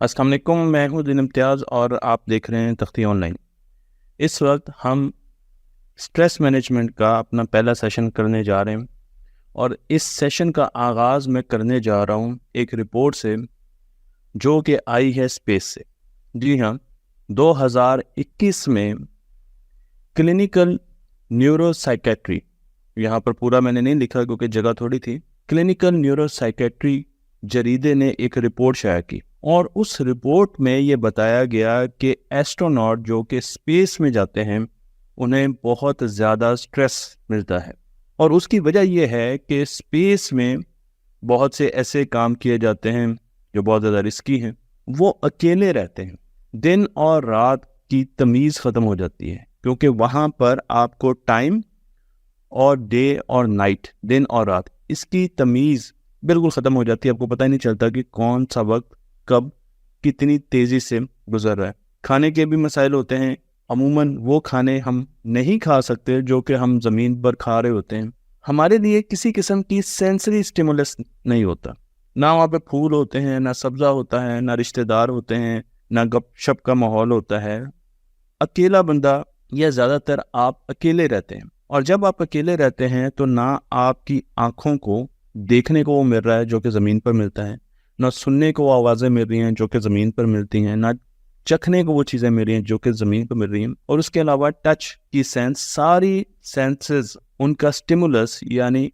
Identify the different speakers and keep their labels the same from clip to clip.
Speaker 1: अस्सलाम वालेकुम, मैं हूं दिन इम्तियाज़ और आप देख रहे हैं तख्ती ऑनलाइन। इस वक्त हम स्ट्रेस मैनेजमेंट का अपना पहला सेशन करने जा रहे हैं और इस सेशन का आगाज़ मैं करने जा रहा हूं एक रिपोर्ट से जो कि आई है स्पेस से। जी हाँ, 2021 में क्लिनिकल न्यूरोसाइकेट्री, यहाँ पर पूरा मैंने नहीं लिखा क्योंकि जगह थोड़ी थी, क्लिनिकल न्यूरोसाइकेट्री जरीदे ने एक रिपोर्ट शाया की और उस रिपोर्ट में ये बताया गया कि एस्ट्रोनॉट जो कि स्पेस में जाते हैं उन्हें बहुत ज़्यादा स्ट्रेस मिलता है और उसकी वजह यह है कि स्पेस में बहुत से ऐसे काम किए जाते हैं जो बहुत ज़्यादा रिस्की हैं। वो अकेले रहते हैं, दिन और रात की तमीज़ ख़त्म हो जाती है क्योंकि वहाँ पर आपको टाइम और डे और नाइट, दिन और रात, इसकी तमीज़ बिल्कुल ख़त्म हो जाती है। आपको पता ही नहीं चलता कि कौन सा वक्त कब कितनी तेज़ी से गुजर रहा है। खाने के भी मसाइल होते हैं, अमूमन वो खाने हम नहीं खा सकते जो कि हम ज़मीन पर खा रहे होते हैं। हमारे लिए किसी किस्म की सेंसरी स्टिमुलस नहीं होता, ना वहाँ पे फूल होते हैं, ना सब्ज़ा होता है, ना रिश्तेदार होते हैं, ना गपशप का माहौल होता है। अकेला बंदा या ज़्यादातर आप अकेले रहते हैं और जब आप अकेले रहते हैं तो ना आपकी आँखों को देखने को वो मिल रहा है जो कि ज़मीन पर मिलता है, ना सुनने को वो आवाज़ें मिल रही हैं जो कि ज़मीन पर मिलती हैं, ना चखने को वो चीज़ें मिल रही हैं जो कि ज़मीन पर मिल रही हैं। और उसके अलावा टच की सेंस, सारी सेंसेस, उनका स्टिमुलस यानी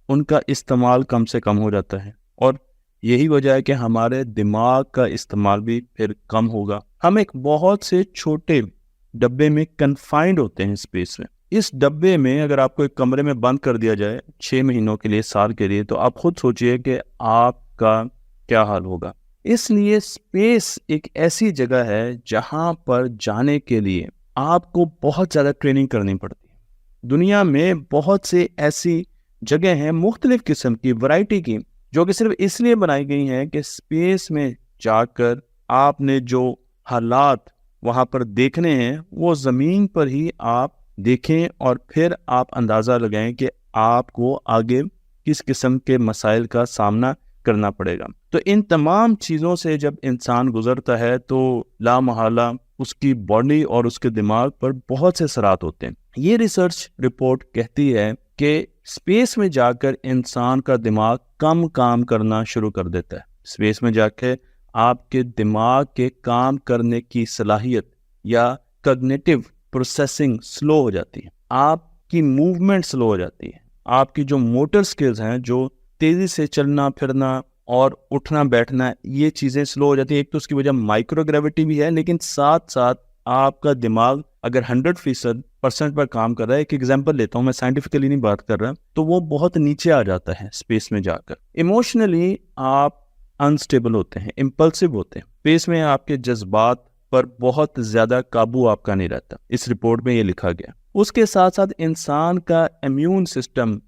Speaker 1: उनका इस्तेमाल कम से कम हो जाता है और यही वजह है कि हमारे दिमाग का इस्तेमाल भी फिर कम होगा। हम एक बहुत से छोटे डब्बे में कन्फाइंड होते हैं स्पेस में। इस डब्बे में अगर आपको एक कमरे में बंद कर दिया जाए 6 महीनों के लिए, साल के लिए, तो आप खुद सोचिए कि आपका क्या हाल होगा। इसलिए स्पेस एक ऐसी जगह है जहां पर जाने के लिए आपको बहुत ज़्यादा ट्रेनिंग करनी पड़ती है। दुनिया में बहुत से ऐसी जगह हैं मुख्तलिफ किस्म की, वैरायटी की, जो कि सिर्फ इसलिए बनाई गई हैं कि स्पेस में जाकर आपने जो हालात वहाँ पर देखने हैं वो ज़मीन पर ही आप देखें और फिर आप अंदाज़ा लगाएं कि आपको आगे किस किस्म के मसाइल का सामना करना पड़ेगा। तो इन तमाम चीज़ों से जब इंसान गुजरता है तो लामहला उसकी बॉडी और उसके दिमाग पर बहुत से असरात होते हैं। ये रिसर्च रिपोर्ट कहती है कि स्पेस में जाकर इंसान का दिमाग कम काम करना शुरू कर देता है। स्पेस में जाकर आपके दिमाग के काम करने की सलाहियत या कॉग्निटिव प्रोसेसिंग स्लो हो जाती है, आपकी मूवमेंट स्लो हो जाती है, आपकी जो मोटर स्किल्स हैं, जो तेज़ी से चलना फिरना और उठना बैठना, ये चीज़ें स्लो हो जाती है। एक तो उसकी वजह माइक्रोग्रेविटी भी है, लेकिन साथ साथ आपका दिमाग अगर 100% पर काम कर रहा है, एक एग्जांपल लेता हूँ, मैं साइंटिफिकली नहीं बात कर रहा, तो वो बहुत नीचे आ जाता है स्पेस में जाकर। इमोशनली आप अनस्टेबल होते हैं, इम्पल्सिव होते हैं। स्पेस में आपके जज्बात पर बहुत ज़्यादा काबू आपका नहीं रहता, इस रिपोर्ट में ये लिखा गया। उसके साथ साथ इंसान का इम्यून सिस्टम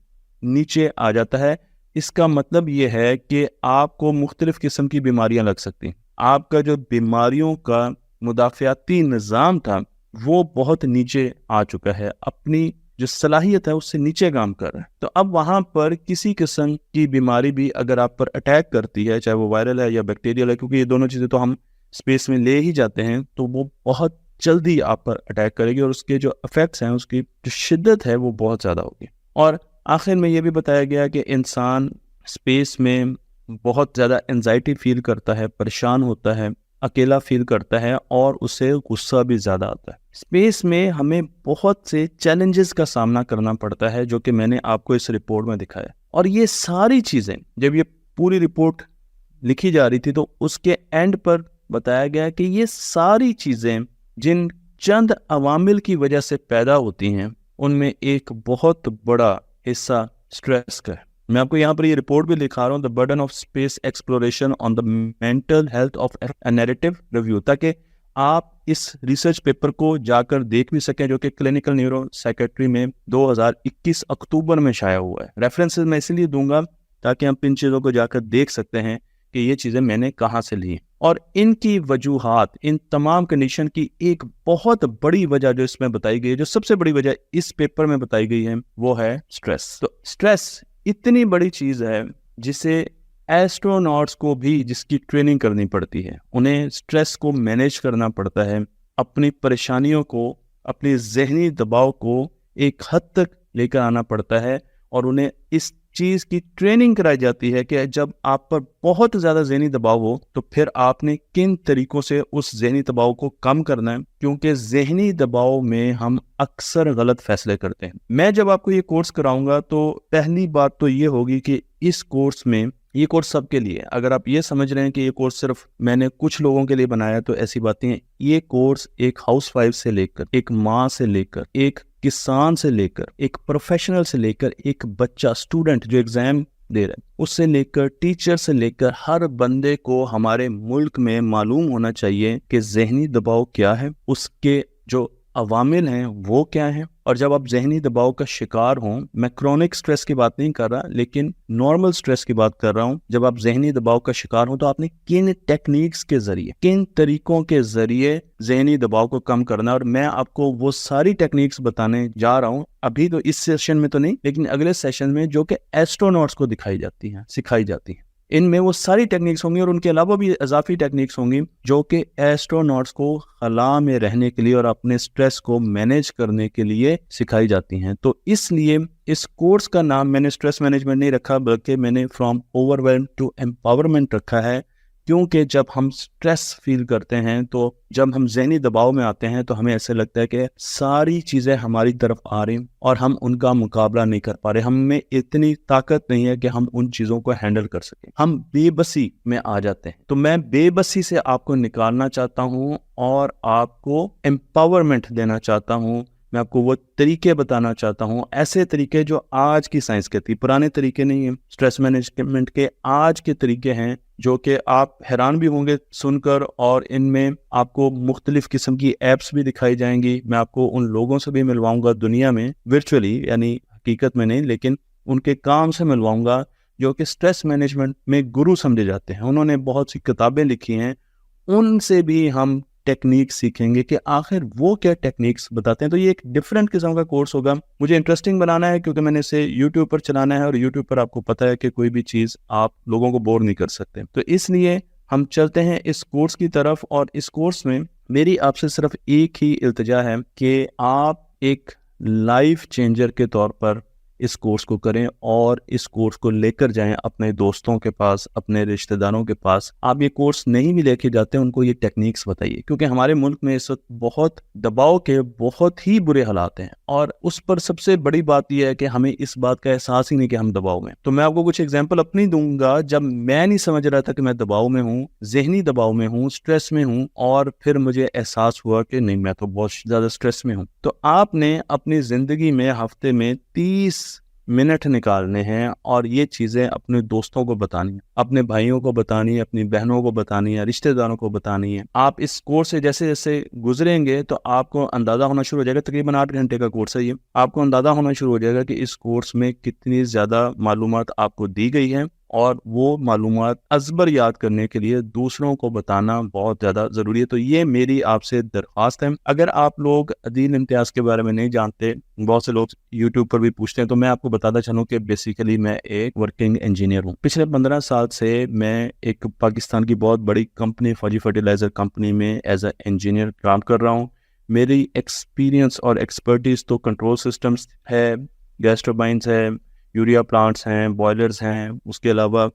Speaker 1: नीचे आ जाता है। इसका मतलब ये है कि आपको मुख्तलिफ किस्म की बीमारियां लग सकती हैं। आपका जो बीमारियों का मुदाफ़ियाती निज़ाम था वो बहुत नीचे आ चुका है, अपनी जो सलाहियत है उससे नीचे काम कर रहा है। तो अब वहाँ पर किसी किस्म की बीमारी भी अगर आप पर अटैक करती है, चाहे वो वायरल है या बैक्टीरियल है, क्योंकि ये दोनों चीज़ें तो हम स्पेस में ले ही जाते हैं, तो वो बहुत जल्दी आप पर अटैक करेगी और उसके जो इफ़ेक्ट्स हैं, उसकी जो शिद्दत है वो बहुत ज़्यादा होगी। और आखिर में ये भी बताया गया कि इंसान स्पेस में बहुत ज़्यादा एंजाइटी फील करता है, परेशान होता है, अकेला फील करता है और उसे गुस्सा भी ज़्यादा आता है। स्पेस में हमें बहुत से चैलेंजेस का सामना करना पड़ता है जो कि मैंने आपको इस रिपोर्ट में दिखाया। और ये सारी चीज़ें, जब ये पूरी रिपोर्ट लिखी जा रही थी तो उसके एंड पर बताया गया कि ये सारी चीज़ें जिन चंद अवामिल की वजह से पैदा होती हैं, उनमें एक बहुत बड़ा हिस्सा स्ट्रेस का है। मैं आपको यहाँ पर ये रिपोर्ट भी लिखा रहा हूँ, the burden of space exploration on the mental health of A narrative review, ताकि आप इस रिसर्च पेपर को जाकर देख भी सकें जो कि क्लिनिकल न्यूरो साइकेट्री में 2021 अक्टूबर में शाया हुआ है। रेफरेंसेस मैं इसलिए दूंगा ताकि हम इन चीज़ों को जाकर देख सकते हैं कि ये चीज़ें मैंने कहाँ से ली और इनकी वजूहात, इन तमाम कंडीशन की एक बहुत बड़ी वजह जो इसमें बताई गई है, जो सबसे बड़ी वजह इस पेपर में बताई गई है, वो है स्ट्रेस। तो स्ट्रेस इतनी बड़ी चीज़ है जिसे एस्ट्रोनॉट्स को भी जिसकी ट्रेनिंग करनी पड़ती है, उन्हें स्ट्रेस को मैनेज करना पड़ता है, अपनी परेशानियों को, अपनी जहनी दबाव को एक हद तक लेकर आना पड़ता है, और उन्हें इस चीज़ की ट्रेनिंग कराई जाती है कि जब आप पर बहुत ज़्यादा ज़हनी दबाव हो तो फिर आपने किन तरीक़ों से उस ज़हनी दबाव को कम करना है, क्योंकि ज़हनी दबाव में हम अक्सर गलत फैसले करते हैं। मैं जब आपको ये कोर्स कराऊंगा तो पहली बात तो ये होगी कि इस कोर्स में, ये कोर्स सबके लिए, अगर आप ये समझ रहे हैं कि ये कोर्स सिर्फ मैंने कुछ लोगों के लिए बनाया तो ऐसी बातें हैं। ये कोर्स एक हाउसवाइफ से लेकर, एक माँ से लेकर, एक किसान से लेकर, एक प्रोफेशनल से लेकर, एक बच्चा स्टूडेंट जो एग्जाम दे रहा है उससे लेकर, टीचर से लेकर, हर बंदे को हमारे मुल्क में मालूम होना चाहिए कि ज़हनी दबाव क्या है, उसके जो अवामिल हैं वो क्या हैं। और जब आप ज़हनी दबाव का शिकार हों, मैं क्रॉनिक स्ट्रेस की बात नहीं कर रहा लेकिन नॉर्मल स्ट्रेस की बात कर रहा हूं, जब आप ज़हनी दबाव का शिकार हों तो आपने किन टेक्निक्स के ज़रिए, किन तरीक़ों के ज़रिए ज़हनी दबाव को कम करना है। और मैं आपको वो सारी टेक्निक्स बताने जा रहा हूं, अभी तो इस सेशन में तो नहीं लेकिन अगले सेशन में, जो कि एस्ट्रोनॉट्स को सिखाई जाती हैं। इनमें वो सारी टेक्निक्स होंगी और उनके अलावा भी इजाफी टेक्निक्स होंगी जो कि एस्ट्रोनॉट्स को खला में रहने के लिए और अपने स्ट्रेस को मैनेज करने के लिए सिखाई जाती हैं। तो इसलिए इस कोर्स का नाम मैंने स्ट्रेस मैनेजमेंट नहीं रखा, बल्कि मैंने फ्रॉम ओवरवेल्म टू एम्पावरमेंट रखा है, क्योंकि जब हम स्ट्रेस फील करते हैं, तो जब हम ज़हनी दबाव में आते हैं तो हमें ऐसे लगता है कि सारी चीज़ें हमारी तरफ आ रही और हम उनका मुकाबला नहीं कर पा रहे, हम में इतनी ताकत नहीं है कि हम उन चीज़ों को हैंडल कर सकें, हम बेबसी में आ जाते हैं। तो मैं बेबसी से आपको निकालना चाहता हूँ और आपको एम्पावरमेंट देना चाहता हूँ। मैं आपको वो तरीके बताना चाहता हूँ, ऐसे तरीके जो आज की साइंस कहती है, पुराने तरीके नहीं हैं। स्ट्रेस मैनेजमेंट के आज के तरीके हैं जो कि आप हैरान भी होंगे सुनकर, और इनमें आपको मुख्तलिफ किस्म की एप्स भी दिखाई जाएंगी। मैं आपको उन लोगों से भी मिलवाऊंगा दुनिया में, वर्चुअली यानी हकीकत में नहीं, लेकिन उनके काम से मिलवाऊंगा जो कि स्ट्रेस मैनेजमेंट में गुरु समझे जाते हैं। उन्होंने बहुत सी किताबें लिखी हैं, उनसे भी हम टेक्निक सीखेंगे कि आखिर वो क्या टेक्निक्स बताते हैं। तो ये एक डिफरेंट किस्म का कोर्स होगा। मुझे इंटरेस्टिंग बनाना है क्योंकि मैंने इसे यूट्यूब पर चलाना है, और यूट्यूब पर आपको पता है कि कोई भी चीज़ आप लोगों को बोर नहीं कर सकते। तो इसलिए हम चलते हैं इस कोर्स की तरफ, और इस कोर्स में मेरी आपसे सिर्फ एक ही इल्तिजा है कि आप एक लाइफ चेंजर के तौर पर इस कोर्स को करें और इस कोर्स को लेकर जाएं अपने दोस्तों के पास, अपने रिश्तेदारों के पास। आप ये कोर्स नहीं भी लेके जाते, उनको ये टेक्निक्स बताइए, क्योंकि हमारे मुल्क में इस वक्त बहुत दबाव के बहुत ही बुरे हालात हैं, और उस पर सबसे बड़ी बात यह है कि हमें इस बात का एहसास ही नहीं कि हम दबाव में। तो मैं आपको कुछ एग्जाम्पल अपनी दूंगा जब मैं नहीं समझ रहा था कि मैं दबाव में हूँ, ज़हनी दबाव में हूँ, स्ट्रेस में हूँ, और फिर मुझे एहसास हुआ कि नहीं, मैं तो बहुत ज़्यादा स्ट्रेस में हूँ। तो आपने अपनी ज़िंदगी में हफ्ते में 30 मिनट निकालने हैं और ये चीज़ें अपने दोस्तों को बतानी है, अपने भाइयों को बतानी है, अपनी बहनों को बतानी है, रिश्तेदारों को बतानी है। आप इस कोर्स से जैसे जैसे गुजरेंगे तो आपको अंदाज़ा होना शुरू हो जाएगा, तकरीबन 8 घंटे का कोर्स है ये, आपको अंदाज़ा होना शुरू हो जाएगा कि इस कोर्स में कितनी ज़्यादा मालूमात आपको दी गई है, और वो मालूमात अज़बर याद करने के लिए दूसरों को बताना बहुत ज़्यादा ज़रूरी है। तो ये मेरी आपसे दरख्वास्त है। अगर आप लोग अदील इम्तियाज़ के बारे में नहीं जानते, बहुत से लोग यूट्यूब पर भी पूछते हैं, तो मैं आपको बताता चलूँ कि बेसिकली मैं एक वर्किंग इंजीनियर हूँ। पिछले 15 साल से मैं एक पाकिस्तान की बहुत बड़ी कंपनी, फौजी फर्टिलाइज़र कंपनी में एज ए इंजीनियर काम कर रहा हूँ। मेरी एक्सपीरियंस और एक्सपर्टीज़ तो कंट्रोल सिस्टम्स है, गैस टर्बाइंस है, यूरिया प्लांट्स हैं, बॉयलर्स हैं। उसके अलावा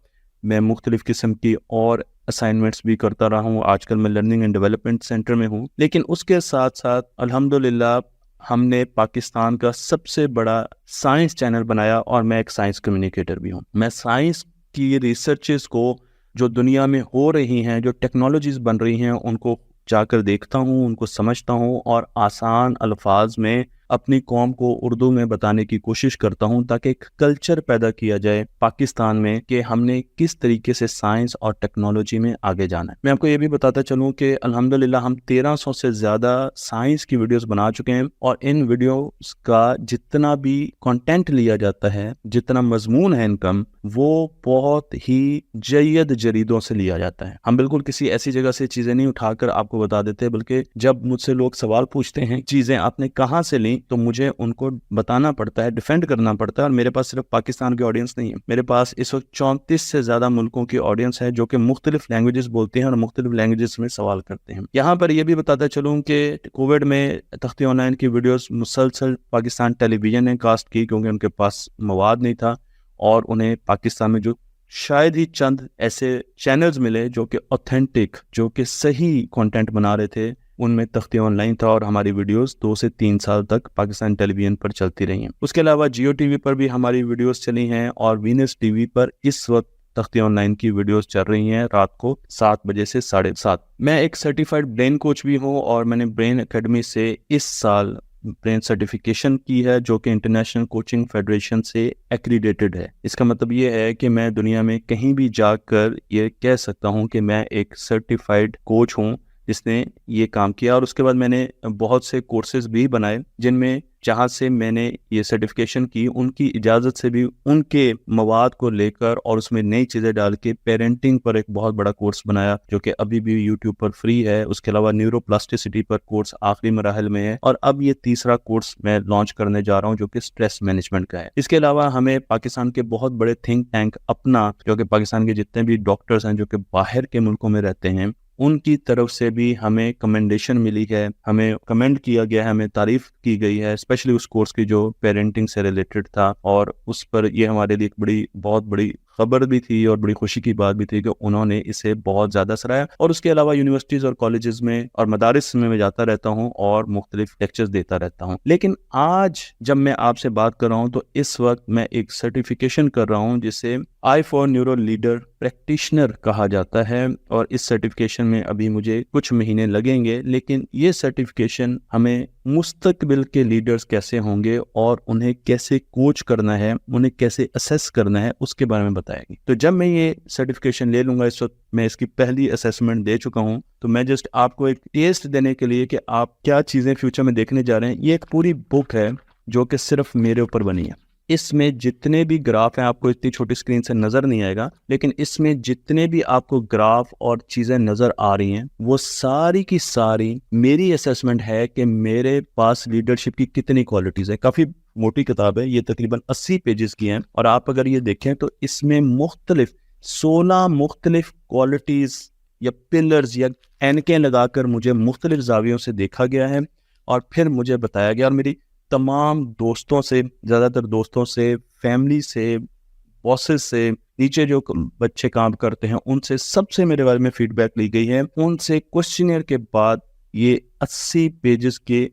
Speaker 1: मैं मुख्तलिफ़ किस्म की और असाइनमेंट्स भी करता रहा हूँ। आजकल मैं लर्निंग एंड डेवलपमेंट सेंटर में हूँ। लेकिन उसके साथ साथ अल्हम्दुलिल्लाह हमने पाकिस्तान का सबसे बड़ा साइंस चैनल बनाया, और मैं एक साइंस कम्युनिकेटर भी हूँ। मैं साइंस की रिसर्चेस को जो दुनिया में हो रही हैं, जो टेक्नोलॉजीज़ बन रही हैं, उनको जाकर देखता हूँ, उनको समझता हूँ, और आसान अल्फाज में अपनी कौम को उर्दू में बताने की कोशिश करता हूँ, ताकि एक कल्चर पैदा किया जाए पाकिस्तान में कि हमने किस तरीके से साइंस और टेक्नोलॉजी में आगे जाना है। मैं आपको ये भी बताता चलूँ कि अल्हम्दुलिल्लाह हम 1300 से ज़्यादा साइंस की वीडियोस बना चुके हैं, और इन वीडियोस का जितना भी कंटेंट लिया जाता है, जितना मजमून है इनका, वो बहुत ही जयद जरीदों से लिया जाता है। हम बिल्कुल किसी ऐसी जगह से चीज़ें नहीं उठाकर आपको बता देते, बल्कि जब मुझसे लोग सवाल पूछते हैं चीज़ें आपने कहाँ से ली, तो मुझे उनको बताना पड़ता है, डिफेंड करना पड़ता है। और मेरे पास सिर्फ पाकिस्तान की ऑडियंस नहीं है, मेरे पास इस वक्त 34 से ज़्यादा मुल्कों की ऑडियंस है जो कि मुख्तलिफ लैंग्वेजेस बोलते हैं और मुख्तलिफ लैंग्वेजेस में सवाल करते हैं। यहाँ पर यह भी बताता चलूँ कि कोविड में तख्ती ऑनलाइन की वीडियोस मुसलसल पाकिस्तान टेलीविज़न ने कास्ट की, क्योंकि उनके पास मवाद नहीं था और उन्हें पाकिस्तान में जो शायद ही चंद ऐसे चैनल्स मिले जो कि ऑथेंटिक, जो कि सही कंटेंट बना रहे थे, उनमें तख्ती ऑनलाइन था। और हमारी वीडियोस 2 से 3 साल तक पाकिस्तान टेलीविजन पर चलती रही हैं। उसके अलावा जियो टीवी पर भी हमारी वीडियोस चली हैं और वीनस टीवी पर इस वक्त तख्ती ऑनलाइन की वीडियोस चल रही हैं रात को 7 बजे से 7:30। मैं एक सर्टिफाइड ब्रेन कोच भी हूँ और मैंने ब्रेन एकेडमी से इस साल ब्रेन सर्टिफिकेशन की है जो कि इंटरनेशनल कोचिंग फेडरेशन से एक्रीडेटेड है। इसका मतलब ये है कि मैं दुनिया में कहीं भी जाकर ये कह सकता हूँ कि मैं एक सर्टिफाइड कोच हूँ जिसने ये काम किया। और उसके बाद मैंने बहुत से कोर्सेज भी बनाए जिनमें जहाँ से मैंने ये सर्टिफिकेशन की उनकी इजाज़त से भी उनके मवाद को लेकर और उसमें नई चीज़ें डाल के पेरेंटिंग पर एक बहुत बड़ा कोर्स बनाया जो कि अभी भी यूट्यूब पर फ्री है। उसके अलावा न्यूरोप्लास्टिसिटी पर कोर्स आखिरी मराहल में है और अब ये तीसरा कोर्स मैं लॉन्च करने जा रहा हूँ जो कि स्ट्रेस मैनेजमेंट का है। इसके अलावा हमें पाकिस्तान के बहुत बड़े थिंक टैंक अपना, जो कि पाकिस्तान के जितने भी डॉक्टर्स हैं जो कि बाहर के मुल्कों में रहते हैं, उनकी तरफ से भी हमें कमेंडेशन मिली है, हमें कमेंट किया गया है, हमें तारीफ की गई है, स्पेशली उस कोर्स की जो पेरेंटिंग से रिलेटेड था। और उस पर ये हमारे लिए एक बहुत बड़ी खबर भी थी और बड़ी खुशी की बात भी थी कि उन्होंने इसे बहुत ज़्यादा सराहा। और उसके अलावा यूनिवर्सिटीज़ और कॉलेजेस में और मदारिस में मैं जाता रहता हूँ और मुख्तलिफ लेक्चर्स देता रहता हूँ। लेकिन आज जब मैं आपसे बात कर रहा हूँ तो इस वक्त मैं एक सर्टिफिकेशन कर रहा हूँ जिसे I for neuro leader practitioner कहा जाता है। और इस सर्टिफिकेशन में अभी मुझे कुछ महीने लगेंगे, लेकिन ये सर्टिफिकेशन हमें मुस्तकबिल के लीडर्स कैसे होंगे और उन्हें कैसे कोच करना है, उन्हें कैसे असेस करना है, उसके बारे में बताएगी। तो जब मैं ये सर्टिफिकेशन ले लूँगा, इस वक्त मैं इसकी पहली असेसमेंट दे चुका हूँ, तो मैं जस्ट आपको एक टेस्ट देने के लिए कि आप क्या चीज़ें फ्यूचर में देखने जा रहे हैं, ये एक पूरी बुक है जो कि सिर्फ मेरे ऊपर बनी है। इसमें जितने भी ग्राफ हैं, आपको इतनी छोटी स्क्रीन से नज़र नहीं आएगा, लेकिन इसमें जितने भी आपको ग्राफ और चीज़ें नज़र आ रही हैं वो सारी की सारी मेरी असेसमेंट है कि मेरे पास लीडरशिप की कितनी क्वालिटीज़ है। काफ़ी मोटी किताब है, ये तकरीबन 80 पेजेस की हैं और आप अगर ये देखें तो इसमें 16 मुख्तलिफ क्वालिटीज़ या पिलर्स या एनकें लगाकर मुझे मुख्तलिफ जावियों से देखा गया है और फिर मुझे बताया गया। और मेरी तमाम दोस्तों से, ज़्यादातर दोस्तों से, फैमिली से, बॉसेस से, नीचे जो बच्चे काम करते हैं उनसे, सबसे मेरे बारे में फीडबैक ली गई है। उनसे क्वेश्चनियर के बाद ये 80 पेजेस के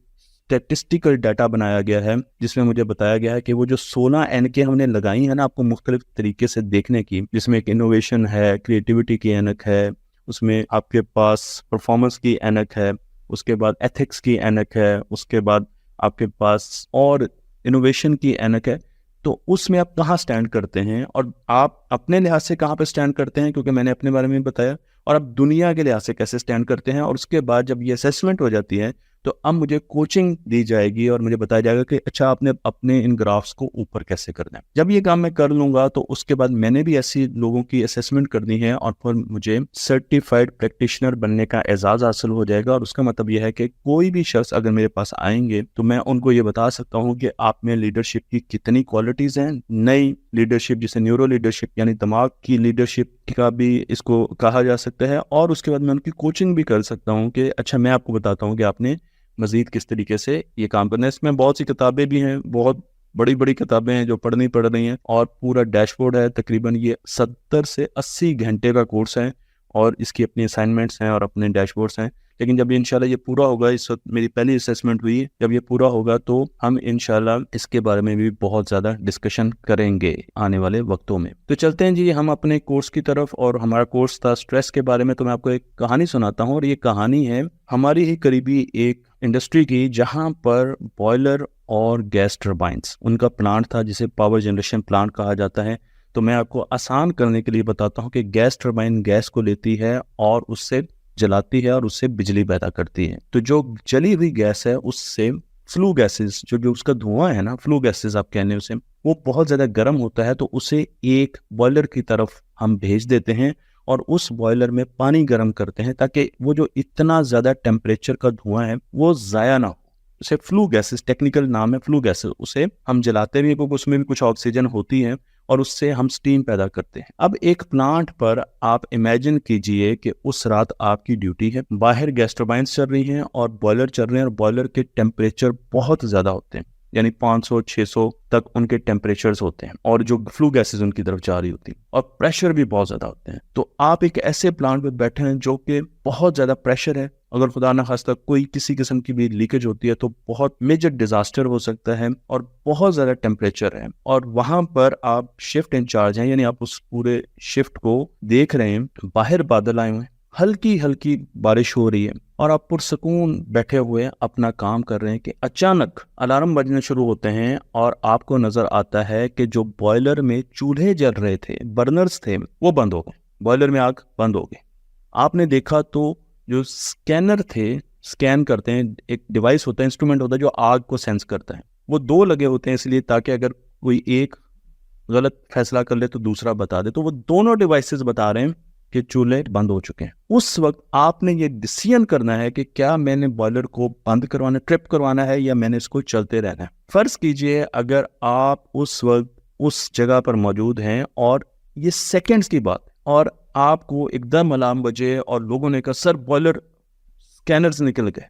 Speaker 1: स्टैटिस्टिकल डाटा बनाया गया है जिसमें मुझे बताया गया है कि वो जो 16 एनके हमने लगाई है ना आपको मुख्तलिफ तरीके से देखने की, जिसमें एक इनोवेशन है, क्रिएटिविटी की एनक है, उसमें आपके पास परफॉर्मेंस की एनक है, उसके बाद एथिक्स की एनक है, उसके बाद आपके पास और इनोवेशन की एनक है। तो उसमें आप कहाँ स्टैंड करते हैं और आप अपने लिहाज से कहाँ पे स्टैंड करते हैं, क्योंकि मैंने अपने बारे में बताया, और आप दुनिया के लिहाज से कैसे स्टैंड करते हैं। और उसके बाद जब ये असेसमेंट हो जाती है तो अब मुझे कोचिंग दी जाएगी और मुझे बताया जाएगा कि अच्छा आपने अपने इन ग्राफ्स को ऊपर कैसे करना है। जब ये काम मैं कर लूँगा तो उसके बाद मैंने भी ऐसी लोगों की असेसमेंट करनी है और फिर मुझे सर्टिफाइड प्रैक्टिशनर बनने का एजाज़ हासिल हो जाएगा। और उसका मतलब यह है कि कोई भी शख्स अगर मेरे पास आएंगे तो मैं उनको ये बता सकता हूँ कि आप में लीडरशिप की कितनी क्वालिटीज़ हैं। नई लीडरशिप जिसे न्यूरो लीडरशिप यानी दिमाग की लीडरशिप का भी इसको कहा जा सकता है। और उसके बाद मैं उनकी कोचिंग भी कर सकता हूँ कि अच्छा मैं आपको बताता हूँ कि आपने मज़ीद किस तरीके से ये काम करना है। इसमें बहुत सी किताबें भी हैं, बहुत बड़ी बड़ी किताबें हैं जो पढ़नी पड़ रही हैं और पूरा डैशबोर्ड है। तकरीबन ये 70 से 80 घंटे का कोर्स है और इसकी अपनी असाइनमेंट्स हैं और अपने डैशबोर्ड्स हैं। लेकिन जब इंशाल्लाह ये पूरा होगा, इस वक्त मेरी पहली असेसमेंट हुई, जब ये पूरा होगा तो हम इंशाल्लाह इसके बारे में भी बहुत ज़्यादा डिस्कशन करेंगे आने वाले वक्तों में। तो चलते हैं जी हम अपने कोर्स की तरफ। और हमारा कोर्स था स्ट्रेस के बारे में। तो मैं आपको एक कहानी सुनाता हूँ और ये कहानी है हमारी ही करीबी एक इंडस्ट्री की जहाँ पर बॉयलर और गैस टर्बाइंस उनका प्लांट था जिसे पावर जनरेशन प्लांट कहा जाता है। तो मैं आपको आसान करने के लिए बताता हूँ कि गैस टर्बाइन गैस को लेती है और उससे जलाती है और उससे बिजली पैदा करती है। तो जो जली हुई गैस है उससे फ्लू गैसेस, जो उसका धुआं है ना, फ्लू गैसेस आप कहने उसे, वो बहुत ज़्यादा गर्म होता है। तो उसे एक बॉयलर की तरफ हम भेज देते हैं और उस बॉयलर में पानी गर्म करते हैं ताकि वो जो इतना ज़्यादा टेम्परेचर का धुआं है वो ज़ाया ना हो। उसे फ्लू गैसेस, टेक्निकल नाम है फ्लू गैसेस, उसे हम जलाते भी हैं क्योंकि उसमें भी कुछ ऑक्सीजन होती है और उससे हम स्टीम पैदा करते हैं। अब एक प्लांट पर आप इमेजिन कीजिए कि उस रात आपकी ड्यूटी है, बाहर गैस टर्बाइन्स चल रही हैं और बॉयलर चल रहे हैं और बॉयलर के टेम्परेचर बहुत ज़्यादा होते हैं, यानी 500-600 तक उनके टेम्परेचर्स होते हैं और जो फ्लू गैसेस उनकी तरफ जा रही होती हैं और प्रेशर भी बहुत ज़्यादा होते हैं। तो आप एक ऐसे प्लांट पे बैठे हैं जो कि बहुत ज़्यादा प्रेशर है, अगर खुदा न खास्ता कोई किसी किस्म की भी लीकेज होती है तो बहुत मेजर डिजास्टर हो सकता है और बहुत ज़्यादा टेम्परेचर है। और वहाँ पर आप शिफ्ट इंचार्ज हैं, यानी आप उस पूरे शिफ्ट को देख रहे हैं, बाहर बादल आए हुए हैं, हल्की हल्की बारिश हो रही है और आप पुरसकून बैठे हुए अपना काम कर रहे हैं कि अचानक अलार्म बजने शुरू होते हैं और आपको नजर आता है कि जो बॉयलर में चूल्हे जल रहे थे, बर्नर्स थे, वो बंद हो गए, बॉयलर में आग बंद हो गई। आपने देखा तो जो स्कैनर थे, स्कैन करते हैं, एक डिवाइस होता है, इंस्ट्रूमेंट होता है जो आग को सेंस करता है, वो 2 लगे होते हैं इसलिए ताकि अगर कोई एक गलत फैसला कर ले तो दूसरा बता दे। तो वो दोनों डिवाइसेस बता रहे हैं कि चूल्हे बंद हो चुके हैं। उस वक्त आपने ये डिसीजन करना है कि क्या मैंने बॉयलर को बंद करवाना, ट्रिप करवाना है, या मैंने इसको चलते रहना है। फर्ज कीजिए अगर आप उस वक्त उस जगह पर मौजूद हैं और ये सेकेंड्स की बात, और आपको एकदम अलार्म बजे और लोगों ने कहा सर बॉयलर स्कैनर्स निकल गए,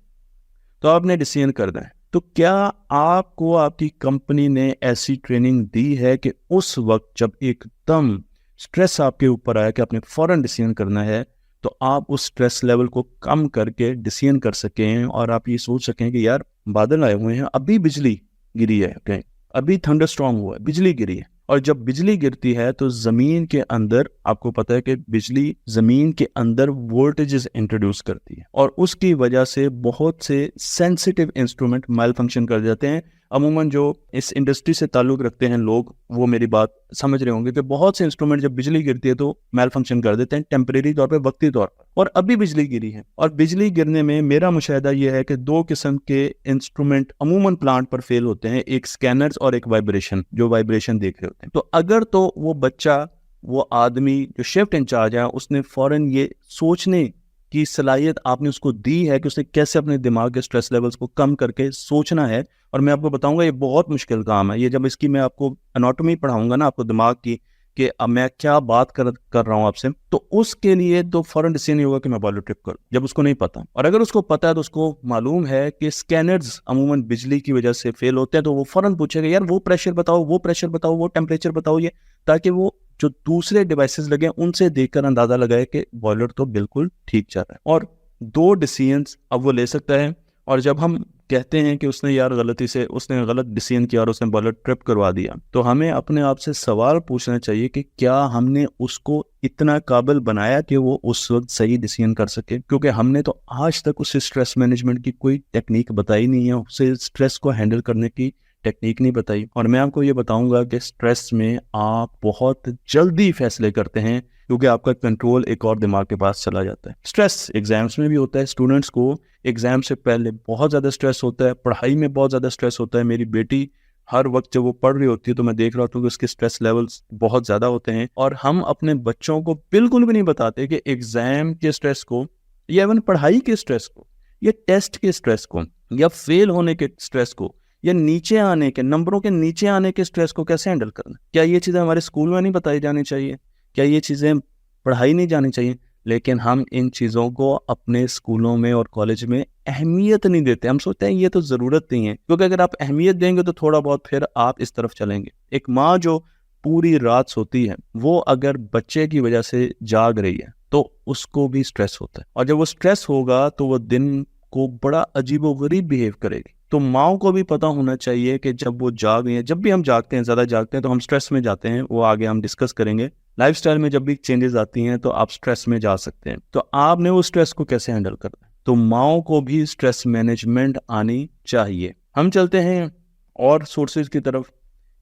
Speaker 1: तो आपने डिसीजन करना है। तो क्या आपको आपकी कंपनी ने ऐसी ट्रेनिंग दी है कि उस वक्त जब एकदम स्ट्रेस आपके ऊपर आया कि आपने फौरन डिसीजन करना है, तो आप उस स्ट्रेस लेवल को कम करके डिसीजन कर सकें और आप ये सोच सकें कि यार बादल आए हुए हैं, अभी बिजली गिरी है, कहीं अभी थंडर स्ट्रॉन्ग हुआ है, बिजली गिरी है। और जब बिजली गिरती है तो ज़मीन के अंदर, आपको पता है कि बिजली ज़मीन के अंदर वोल्टेजेस इंट्रोड्यूस करती है और उसकी वजह से बहुत से सेंसिटिव इंस्ट्रूमेंट माइल फंक्शन कर जाते हैं। अमूमन जो इस इंडस्ट्री से ताल्लुक़ रखते हैं लोग, वो मेरी बात समझ रहे होंगे कि बहुत से इंस्ट्रूमेंट जब बिजली गिरती है तो माइल फंक्शन कर देते हैं, टेम्परेरी तौर पर, वक्ती तौर पर। और अभी बिजली गिरी है, और बिजली गिरने में मेरा मुशाहिदा ये है कि 2 किस्म के इंस्ट्रूमेंट अमूमन प्लांट पर फेल होते हैं, एक स्कैनर्स और एक वाइब्रेशन, जो वाइब्रेशन देख रहे होते हैं। तो अगर तो वो बच्चा, वो आदमी जो शिफ्ट इंचार्ज है, उसने फौरन ये सोचने की सलाहियत आपने उसको दी है कि उसने कैसे अपने दिमाग के स्ट्रेस लेवल्स को कम करके सोचना है। और मैं आपको बताऊंगा ये बहुत मुश्किल काम है, ये जब इसकी मैं आपको एनाटॉमी पढ़ाऊंगा ना आपको दिमाग की, कि अब मैं क्या बात कर रहा हूँ आपसे, तो उसके लिए तो फौरन डिसीजन नहीं होगा कि मैं बॉयलर ट्रिप करूँ जब उसको नहीं पता। और अगर उसको पता है तो उसको मालूम है कि स्कैनर्स अमूमन बिजली की वजह से फेल होते हैं, तो वो फौरन पूछेगा यार वो प्रेशर बताओ, वो प्रेशर बताओ, वो टेम्परेचर बताओ, ये, ताकि वो जो दूसरे डिवाइसेस लगे उनसे देखकर अंदाजा लगाए कि बॉयलर तो बिल्कुल ठीक चल रहा है। और 2 डिसीजंस अब वो ले सकता है। और जब हम कहते हैं कि उसने यार गलती से उसने गलत डिसीजन किया और उसने बॉयलर ट्रिप करवा दिया, तो हमें अपने आप से सवाल पूछना चाहिए कि क्या हमने उसको इतना काबिल बनाया कि वो उस वक्त सही डिसीजन कर सके, क्योंकि हमने तो आज तक उसे स्ट्रेस मैनेजमेंट की कोई टेक्निक बताई नहीं है, उसे स्ट्रेस को हैंडल करने की टेक्निक नहीं बताई। और मैं आपको ये बताऊंगा कि स्ट्रेस में आप बहुत जल्दी फैसले करते हैं क्योंकि आपका कंट्रोल एक और दिमाग के पास चला जाता है। स्ट्रेस एग्जाम्स में भी होता है, स्टूडेंट्स को एग्जाम से पहले बहुत ज़्यादा स्ट्रेस होता है, पढ़ाई में बहुत ज़्यादा स्ट्रेस होता है। मेरी बेटी हर वक्त जब वो पढ़ रही होती है तो मैं देख रहा हूँ कि उसके स्ट्रेस लेवल्स बहुत ज़्यादा होते हैं, और हम अपने बच्चों को बिल्कुल भी नहीं बताते कि एग्ज़ाम के स्ट्रेस को, या इवन पढ़ाई के स्ट्रेस को, या टेस्ट के स्ट्रेस को, या फेल होने के स्ट्रेस को, या नीचे आने के, नंबरों के नीचे आने के स्ट्रेस को कैसे हैंडल करना। क्या ये चीज़ें हमारे स्कूल में नहीं बताई जानी चाहिए? क्या ये चीज़ें पढ़ाई नहीं जानी चाहिए? लेकिन हम इन चीज़ों को अपने स्कूलों में और कॉलेज में अहमियत नहीं देते। हम सोचते हैं ये तो ज़रूरत नहीं है, क्योंकि अगर आप अहमियत देंगे तो थोड़ा बहुत फिर आप इस तरफ चलेंगे। एक माँ जो पूरी रात सोती है, वो अगर बच्चे की वजह से जाग रही है तो उसको भी स्ट्रेस होता है, और जब वो स्ट्रेस होगा तो वो दिन को बड़ा अजीबोगरीब बिहेव करेगी। तो माओ को भी पता होना चाहिए कि जब वो जाग रही है, जब भी हम जागते हैं, ज़्यादा जागते हैं तो हम स्ट्रेस में जाते हैं, वो आगे हम डिस्कस करेंगे। लाइफस्टाइल में जब भी चेंजेस आती हैं तो आप स्ट्रेस में जा सकते हैं, तो आपने वो स्ट्रेस को कैसे हैंडल करना है। तो माओ को भी स्ट्रेस मैनेजमेंट आनी चाहिए। हम चलते हैं और सोर्सेज की तरफ।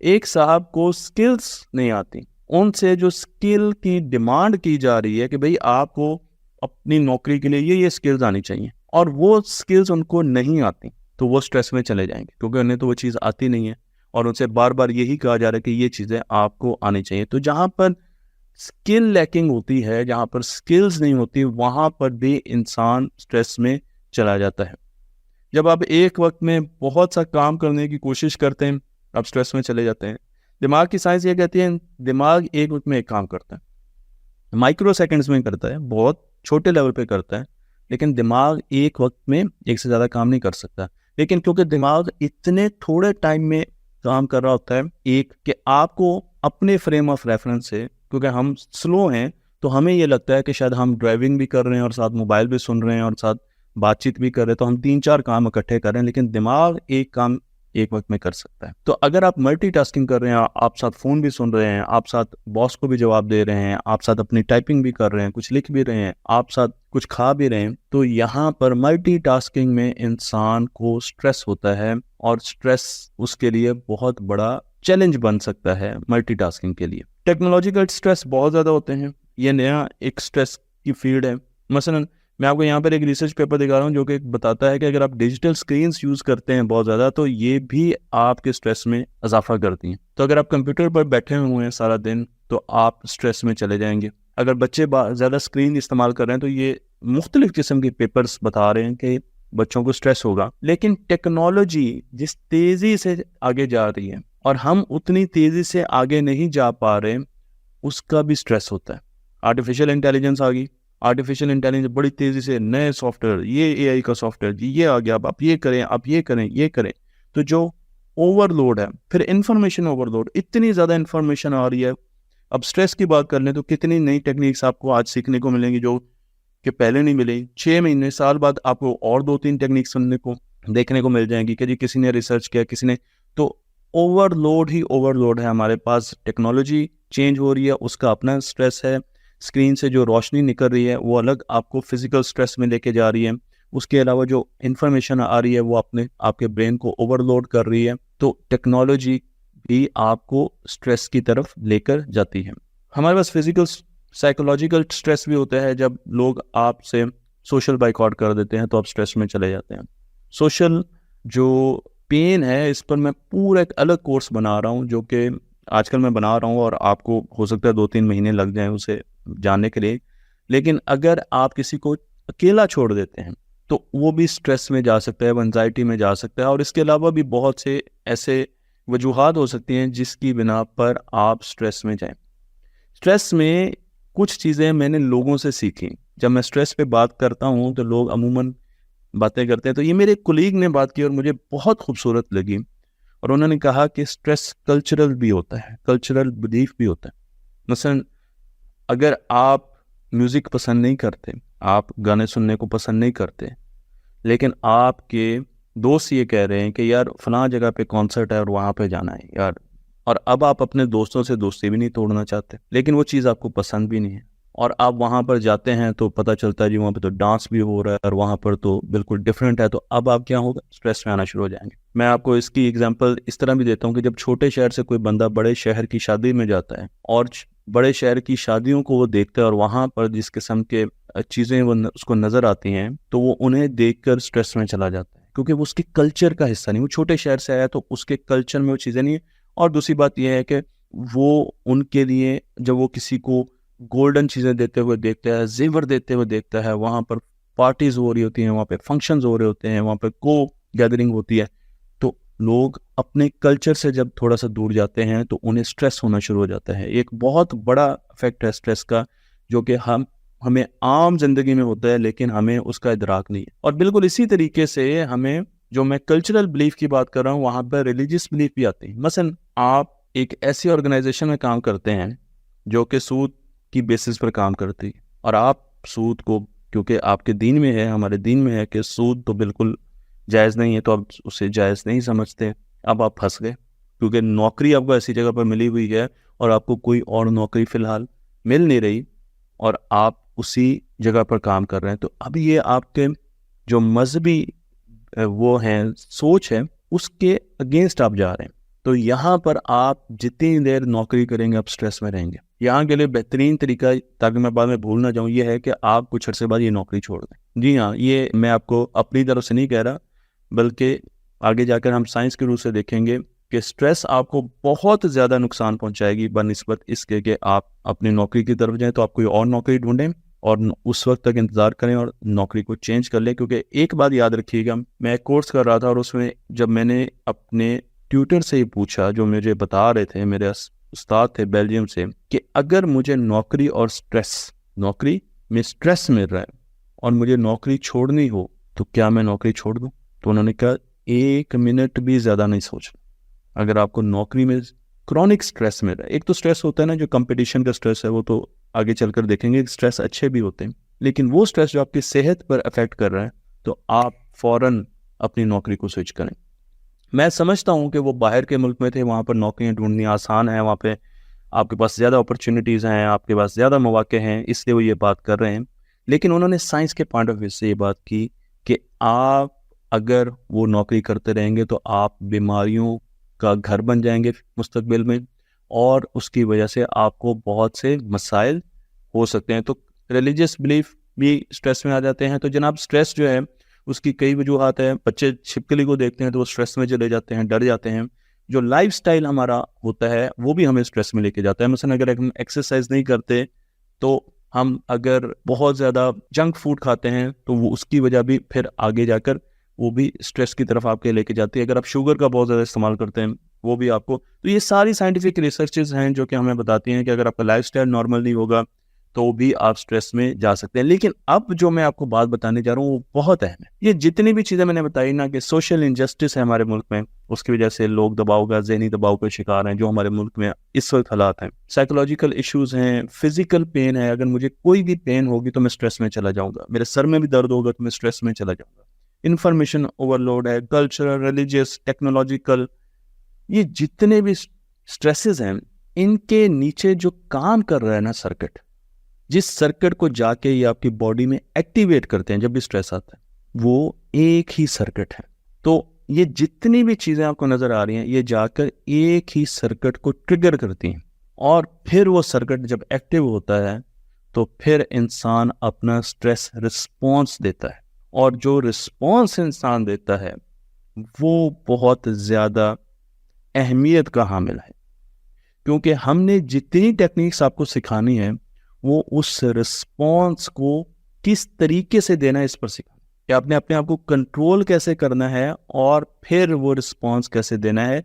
Speaker 1: एक साहब को स्किल्स नहीं आती, उनसे जो स्किल की डिमांड की जा रही है कि भाई आपको अपनी नौकरी के लिए ये स्किल्स आनी चाहिए, और वो स्किल्स उनको नहीं आती, तो वो स्ट्रेस में चले जाएंगे क्योंकि उन्हें तो वो चीज़ आती नहीं है, और उनसे बार बार यही कहा जा रहा है कि ये चीज़ें आपको आनी चाहिए। तो जहाँ पर स्किल लैकिंग होती है, जहाँ पर स्किल्स नहीं होती, वहाँ पर भी इंसान स्ट्रेस में चला जाता है। جب آپ ایک وقت میں بہت سا کام کرنے کی کوشش کرتے ہیں آپ سٹریس میں چلے جاتے ہیں. دماغ کی سائنس یہ کہتی ہے دماغ ایک وقت میں ایک کام کرتا ہے, مائکرو سیکنڈز میں کرتا ہے, بہت چھوٹے لیول پہ کرتا ہے, لیکن دماغ ایک وقت میں ایک سے زیادہ کام نہیں کر سکتا. لیکن کیونکہ دماغ اتنے تھوڑے ٹائم میں کام کر رہا ہوتا ہے ایک کہ آپ کو اپنے فریم آف ریفرنس سے, کیونکہ ہم سلو ہیں تو ہمیں یہ لگتا ہے کہ شاید ہم ڈرائیونگ بھی کر رہے ہیں اور ساتھ موبائل بھی سن رہے ہیں اور ساتھ بات چیت بھی کر رہے ہیں, تو ہم 3-4 کام اکٹھے کر رہے ہیں, لیکن دماغ ایک کام ایک وقت میں کر سکتا ہے. تو اگر آپ ملٹی ٹاسکنگ کر رہے ہیں, آپ ساتھ فون بھی سن رہے ہیں, آپ ساتھ باس کو بھی جواب دے رہے ہیں, آپ ساتھ اپنی ٹائپنگ بھی کر رہے ہیں, کچھ لکھ بھی رہے ہیں, آپ ساتھ کچھ کھا بھی رہے ہیں, تو یہاں پر ملٹی ٹاسکنگ میں انسان کو سٹریس ہوتا ہے, اور سٹریس اس کے لیے بہت بڑا چیلنج بن سکتا ہے ملٹی ٹاسکنگ کے لیے. ٹیکنالوجیکل سٹریس بہت زیادہ ہوتے ہیں, یہ نیا ایک سٹریس کی فیلڈ ہے. مثلا میں آپ کو یہاں پر ایک ریسرچ پیپر دکھا رہا ہوں جو کہ بتاتا ہے کہ اگر آپ ڈیجیٹل اسکرینس یوز کرتے ہیں بہت زیادہ تو یہ بھی آپ کے سٹریس میں اضافہ کرتی ہیں. تو اگر آپ کمپیوٹر پر بیٹھے ہوئے ہیں سارا دن تو آپ سٹریس میں چلے جائیں گے. اگر بچے زیادہ اسکرین استعمال کر رہے ہیں تو یہ مختلف قسم کے پیپرز بتا رہے ہیں کہ بچوں کو سٹریس ہوگا. لیکن ٹیکنالوجی جس تیزی سے آگے جا رہی ہے اور ہم اتنی تیزی سے آگے نہیں جا پا رہے, اس کا بھی سٹریس ہوتا ہے. آرٹیفیشیل انٹیلیجنس آ گئی, آرٹیفیشیل انٹیلیجنس بڑی تیزی سے نئے سافٹ ویئر, یہ اے آئی کا سافٹ ویئر جی یہ آ گیا, اب آپ یہ کریں, آپ یہ کریں, یہ کریں. تو جو اوور لوڈ ہے, پھر انفارمیشن اوور لوڈ, اتنی زیادہ انفارمیشن آ رہی ہے. اب سٹریس کی بات کر لیں تو کتنی نئی ٹیکنیکس آپ کو آج سیکھنے کو ملیں گی جو کہ پہلے نہیں ملی. 6 مہینے سال بعد آپ کو اور 2-3 ٹیکنیک سننے کو دیکھنے کو مل جائیں گی کہ جی کسی نے ریسرچ کیا, کسی نے. تو اوور لوڈ ہی اوور لوڈ ہے ہمارے پاس. ٹیکنالوجی چینج ہو رہی ہے, اس کا اپنا سٹریس ہے. اسکرین سے جو روشنی نکل رہی ہے وہ الگ آپ کو فزیکل سٹریس میں لے کے جا رہی ہے. اس کے علاوہ جو انفارمیشن آ رہی ہے وہ آپ کے برین کو اوور لوڈ کر رہی ہے. تو ٹیکنالوجی بھی آپ کو سٹریس کی طرف لے کر جاتی ہے. ہمارے پاس فزیکل سائیکولوجیکل سٹریس بھی ہوتا ہے. جب لوگ آپ سے سوشل بائیکاٹ کر دیتے ہیں تو آپ سٹریس میں چلے جاتے ہیں. سوشل جو پین ہے اس پر میں پورا ایک الگ کورس بنا رہا ہوں جو کہ آج کل میں بنا رہا ہوں, اور آپ کو ہو سکتا ہے 2-3 مہینے لگ جائیں اسے جاننے کے لیے. لیکن اگر آپ کسی کو اکیلا چھوڑ دیتے ہیں تو وہ بھی سٹریس میں جا سکتا ہے, انزائٹی میں جا سکتا ہے. اور اس کے علاوہ بھی بہت سے ایسے وجوہات ہو سکتی ہیں جس کی بنا پر آپ سٹریس میں جائیں. سٹریس میں کچھ چیزیں میں نے لوگوں سے سیکھی. جب میں سٹریس پہ بات کرتا ہوں تو لوگ عموماً باتیں کرتے ہیں. تو یہ میرے کولیگ نے بات کی اور مجھے بہت خوبصورت لگی, اور انہوں نے کہا کہ سٹریس کلچرل بھی ہوتا ہے, کلچرل بلیف بھی ہوتا ہے. مثلا اگر آپ میوزک پسند نہیں کرتے, آپ گانے سننے کو پسند نہیں کرتے, لیکن آپ کے دوست یہ کہہ رہے ہیں کہ یار فلاں جگہ پہ کانسرٹ ہے اور وہاں پہ جانا ہے یار, اور اب آپ اپنے دوستوں سے دوستی بھی نہیں توڑنا چاہتے, لیکن وہ چیز آپ کو پسند بھی نہیں ہے, اور آپ وہاں پر جاتے ہیں تو پتہ چلتا ہے جی وہاں پہ تو ڈانس بھی ہو رہا ہے اور وہاں پر تو بالکل ڈفرینٹ ہے. تو اب آپ کیا ہوگا, سٹریس میں آنا شروع ہو جائیں گے. میں آپ کو اس کی ایگزامپل اس طرح بھی دیتا ہوں کہ جب چھوٹے شہر سے کوئی بندہ بڑے شہر کی شادی میں جاتا ہے اور بڑے شہر کی شادیوں کو وہ دیکھتا ہے اور وہاں پر جس قسم کے چیزیں وہ اس کو نظر آتی ہیں تو وہ انہیں دیکھ کر سٹریس میں چلا جاتا ہے, کیونکہ وہ اس کے کلچر کا حصہ نہیں. وہ چھوٹے شہر سے آیا تو اس کے کلچر میں وہ چیزیں نہیں ہیں. اور دوسری بات یہ ہے کہ وہ ان کے لیے جب وہ کسی کو گولڈن چیزیں دیتے ہوئے دیکھتا ہے, زیور دیتے ہوئے دیکھتا ہے, وہاں پر پارٹیز ہو رہی ہوتی ہیں, وہاں پہ فنکشنز ہو رہے ہوتے ہیں, وہاں پہ گیدرنگ ہوتی ہے, تو لوگ اپنے کلچر سے جب تھوڑا سا دور جاتے ہیں تو انہیں سٹریس ہونا شروع ہو جاتا ہے. ایک بہت بڑا افیکٹ ہے سٹریس کا جو کہ ہمیں عام زندگی میں ہوتا ہے لیکن ہمیں اس کا ادراک نہیں ہے. اور بالکل اسی طریقے سے ہمیں جو میں کلچرل بلیف کی بات کر رہا ہوں وہاں پر ریلیجیس بلیف بھی آتے ہیں. مثلا آپ ایک ایسی آرگنائزیشن میں کام کرتے ہیں جو کہ سود کی بیسس پر کام کرتی ہے, اور آپ سود کو کیونکہ آپ کے دین میں ہے, ہمارے دین میں ہے کہ سود تو بالکل جائز نہیں ہے, تو آپ اسے جائز نہیں سمجھتے. اب آپ پھنس گئے کیونکہ نوکری آپ کو ایسی جگہ پر ملی ہوئی ہے اور آپ کو کوئی اور نوکری فی الحال مل نہیں رہی اور آپ اسی جگہ پر کام کر رہے ہیں. تو اب یہ آپ کے جو مذہبی وہ ہیں سوچ ہے اس کے اگینسٹ آپ جا رہے ہیں. تو یہاں پر آپ جتنی دیر نوکری کریں گے آپ سٹریس میں رہیں گے. یہاں کے لیے بہترین طریقہ تاکہ میں بعد میں بھول نہ جاؤں یہ ہے کہ آپ کچھ عرصے بعد یہ نوکری چھوڑ دیں. جی ہاں, یہ میں آپ کو اپنی طرف سے نہیں کہہ رہا بلکہ آگے جا کر ہم سائنس کے روح سے دیکھیں گے کہ سٹریس آپ کو بہت زیادہ نقصان پہنچائے گی بنسبت اس کے کہ آپ اپنی نوکری کی طرف جائیں. تو آپ کوئی اور نوکری ڈھونڈیں اور اس वक्त तक इंतज़ार करें और नौकरी को चेंज कर लें। क्योंकि एक बात याद रखिएगा, मैं एक कोर्स कर रहा था और उसमें जब मैंने अपने ट्यूटर से ही पूछा, जो मुझे बता रहे थे, मेरे उस्ताद थे बेल्जियम से, कि अगर मुझे नौकरी और नौकरी में स्ट्रेस मिल रहा है और मुझे नौकरी छोड़नी हो तो क्या मैं नौकरी छोड़ दूं? तो उन्होंने कहा 1 मिनट भी ज़्यादा नहीं सोचना। अगर आपको नौकरी में क्रॉनिक स्ट्रेस मिल रहा है, एक तो स्ट्रेस होता है ना जो कंपटीशन का स्ट्रेस है, वो तो आगे चलकर देखेंगे, स्ट्रेस अच्छे भी होते हैं, लेकिन वो स्ट्रेस जो आपकी सेहत पर अफेक्ट कर रहा है तो आप फ़ौरन अपनी नौकरी को स्विच करें। मैं समझता हूँ कि वो बाहर के मुल्क में थे, वहाँ पर नौकरियाँ ढूंढनी आसान है, वहाँ पे आपके पास ज़्यादा अपॉर्चुनिटीज़ हैं, आपके पास ज़्यादा मौके हैं, इसलिए वो ये बात कर रहे हैं। लेकिन उन्होंने साइंस के पॉइंट ऑफ व्यू से ये बात की कि आप अगर वो नौकरी करते रहेंगे तो आप बीमारियों का घर बन जाएंगे मुस्तकबिल में, और उसकी वजह से आपको बहुत से मसाइल हो सकते हैं। तो रिलीजियस बिलीफ भी स्ट्रेस में आ जाते हैं। तो जनाब, स्ट्रेस जो है उसकी कई वजूहात है। बच्चे छिपकली को देखते हैं तो वो स्ट्रेस में चले जाते हैं, डर जाते हैं। जो लाइफ स्टाइल हमारा होता है वो भी हमें स्ट्रेस में लेके जाता है। मसलन अगर हम एक्सरसाइज नहीं करते, तो हम अगर बहुत ज़्यादा जंक फूड खाते हैं तो वो उसकी वजह भी फिर आगे जाकर वो भी स्ट्रेस की तरफ आपके लेके जाती है। अगर आप शुगर का बहुत ज़्यादा इस्तेमाल करते हैं वो भी आपको, तो ये सारी साइंटिफिक रिसर्चेज हैं जो कि हमें बताती हैं कि अगर आपका लाइफस्टाइल नॉर्मल नहीं होगा तो भी आप स्ट्रेस में जा सकते हैं। लेकिन अब जो मैं आपको बात बताने जा रहा हूँ वो बहुत अहम है। ये जितनी भी चीज़ें मैंने बताई ना कि सोशल इनजस्टिस है हमारे मुल्क में, उसकी वजह से लोग जहनी दबाव का शिकार हैं जो हमारे मुल्क में इस वक्त हालात हैं। साइकोलॉजिकल इश्यूज हैं, फिजिकल पेन है, अगर मुझे कोई भी पेन होगी तो मैं स्ट्रेस में चला जाऊँगा, मेरे सर में भी दर्द होगा तो मैं स्ट्रेस में चला जाऊँगा। इंफॉर्मेशन ओवरलोड है, कल्चरल, रिलीजियस, टेक्नोलॉजिकल, ये जितने भी स्ट्रेसेस हैं, इनके नीचे जो काम कर रहा है ना सर्किट, जिस सर्किट को जाके ये आपकी बॉडी में एक्टिवेट करते हैं जब भी स्ट्रेस आता है, वो एक ही सर्किट है। तो ये जितनी भी चीज़ें आपको नज़र आ रही हैं ये जाकर एक ही सर्किट को ट्रिगर करती हैं, और फिर वो सर्किट जब एक्टिव होता है तो फिर इंसान अपना स्ट्रेस रिस्पॉन्स देता है, और जो रिस्पॉन्स इंसान देता है वो बहुत ज़्यादा अहमियत का हामिल है। क्योंकि हमने जितनी टेक्निक्स आपको सिखानी है वो उस रिस्पॉन्स को किस तरीके से देना है इस पर सिखाना, कि आपने अपने आप को कंट्रोल कैसे करना है और फिर वो रिस्पॉन्स कैसे देना है,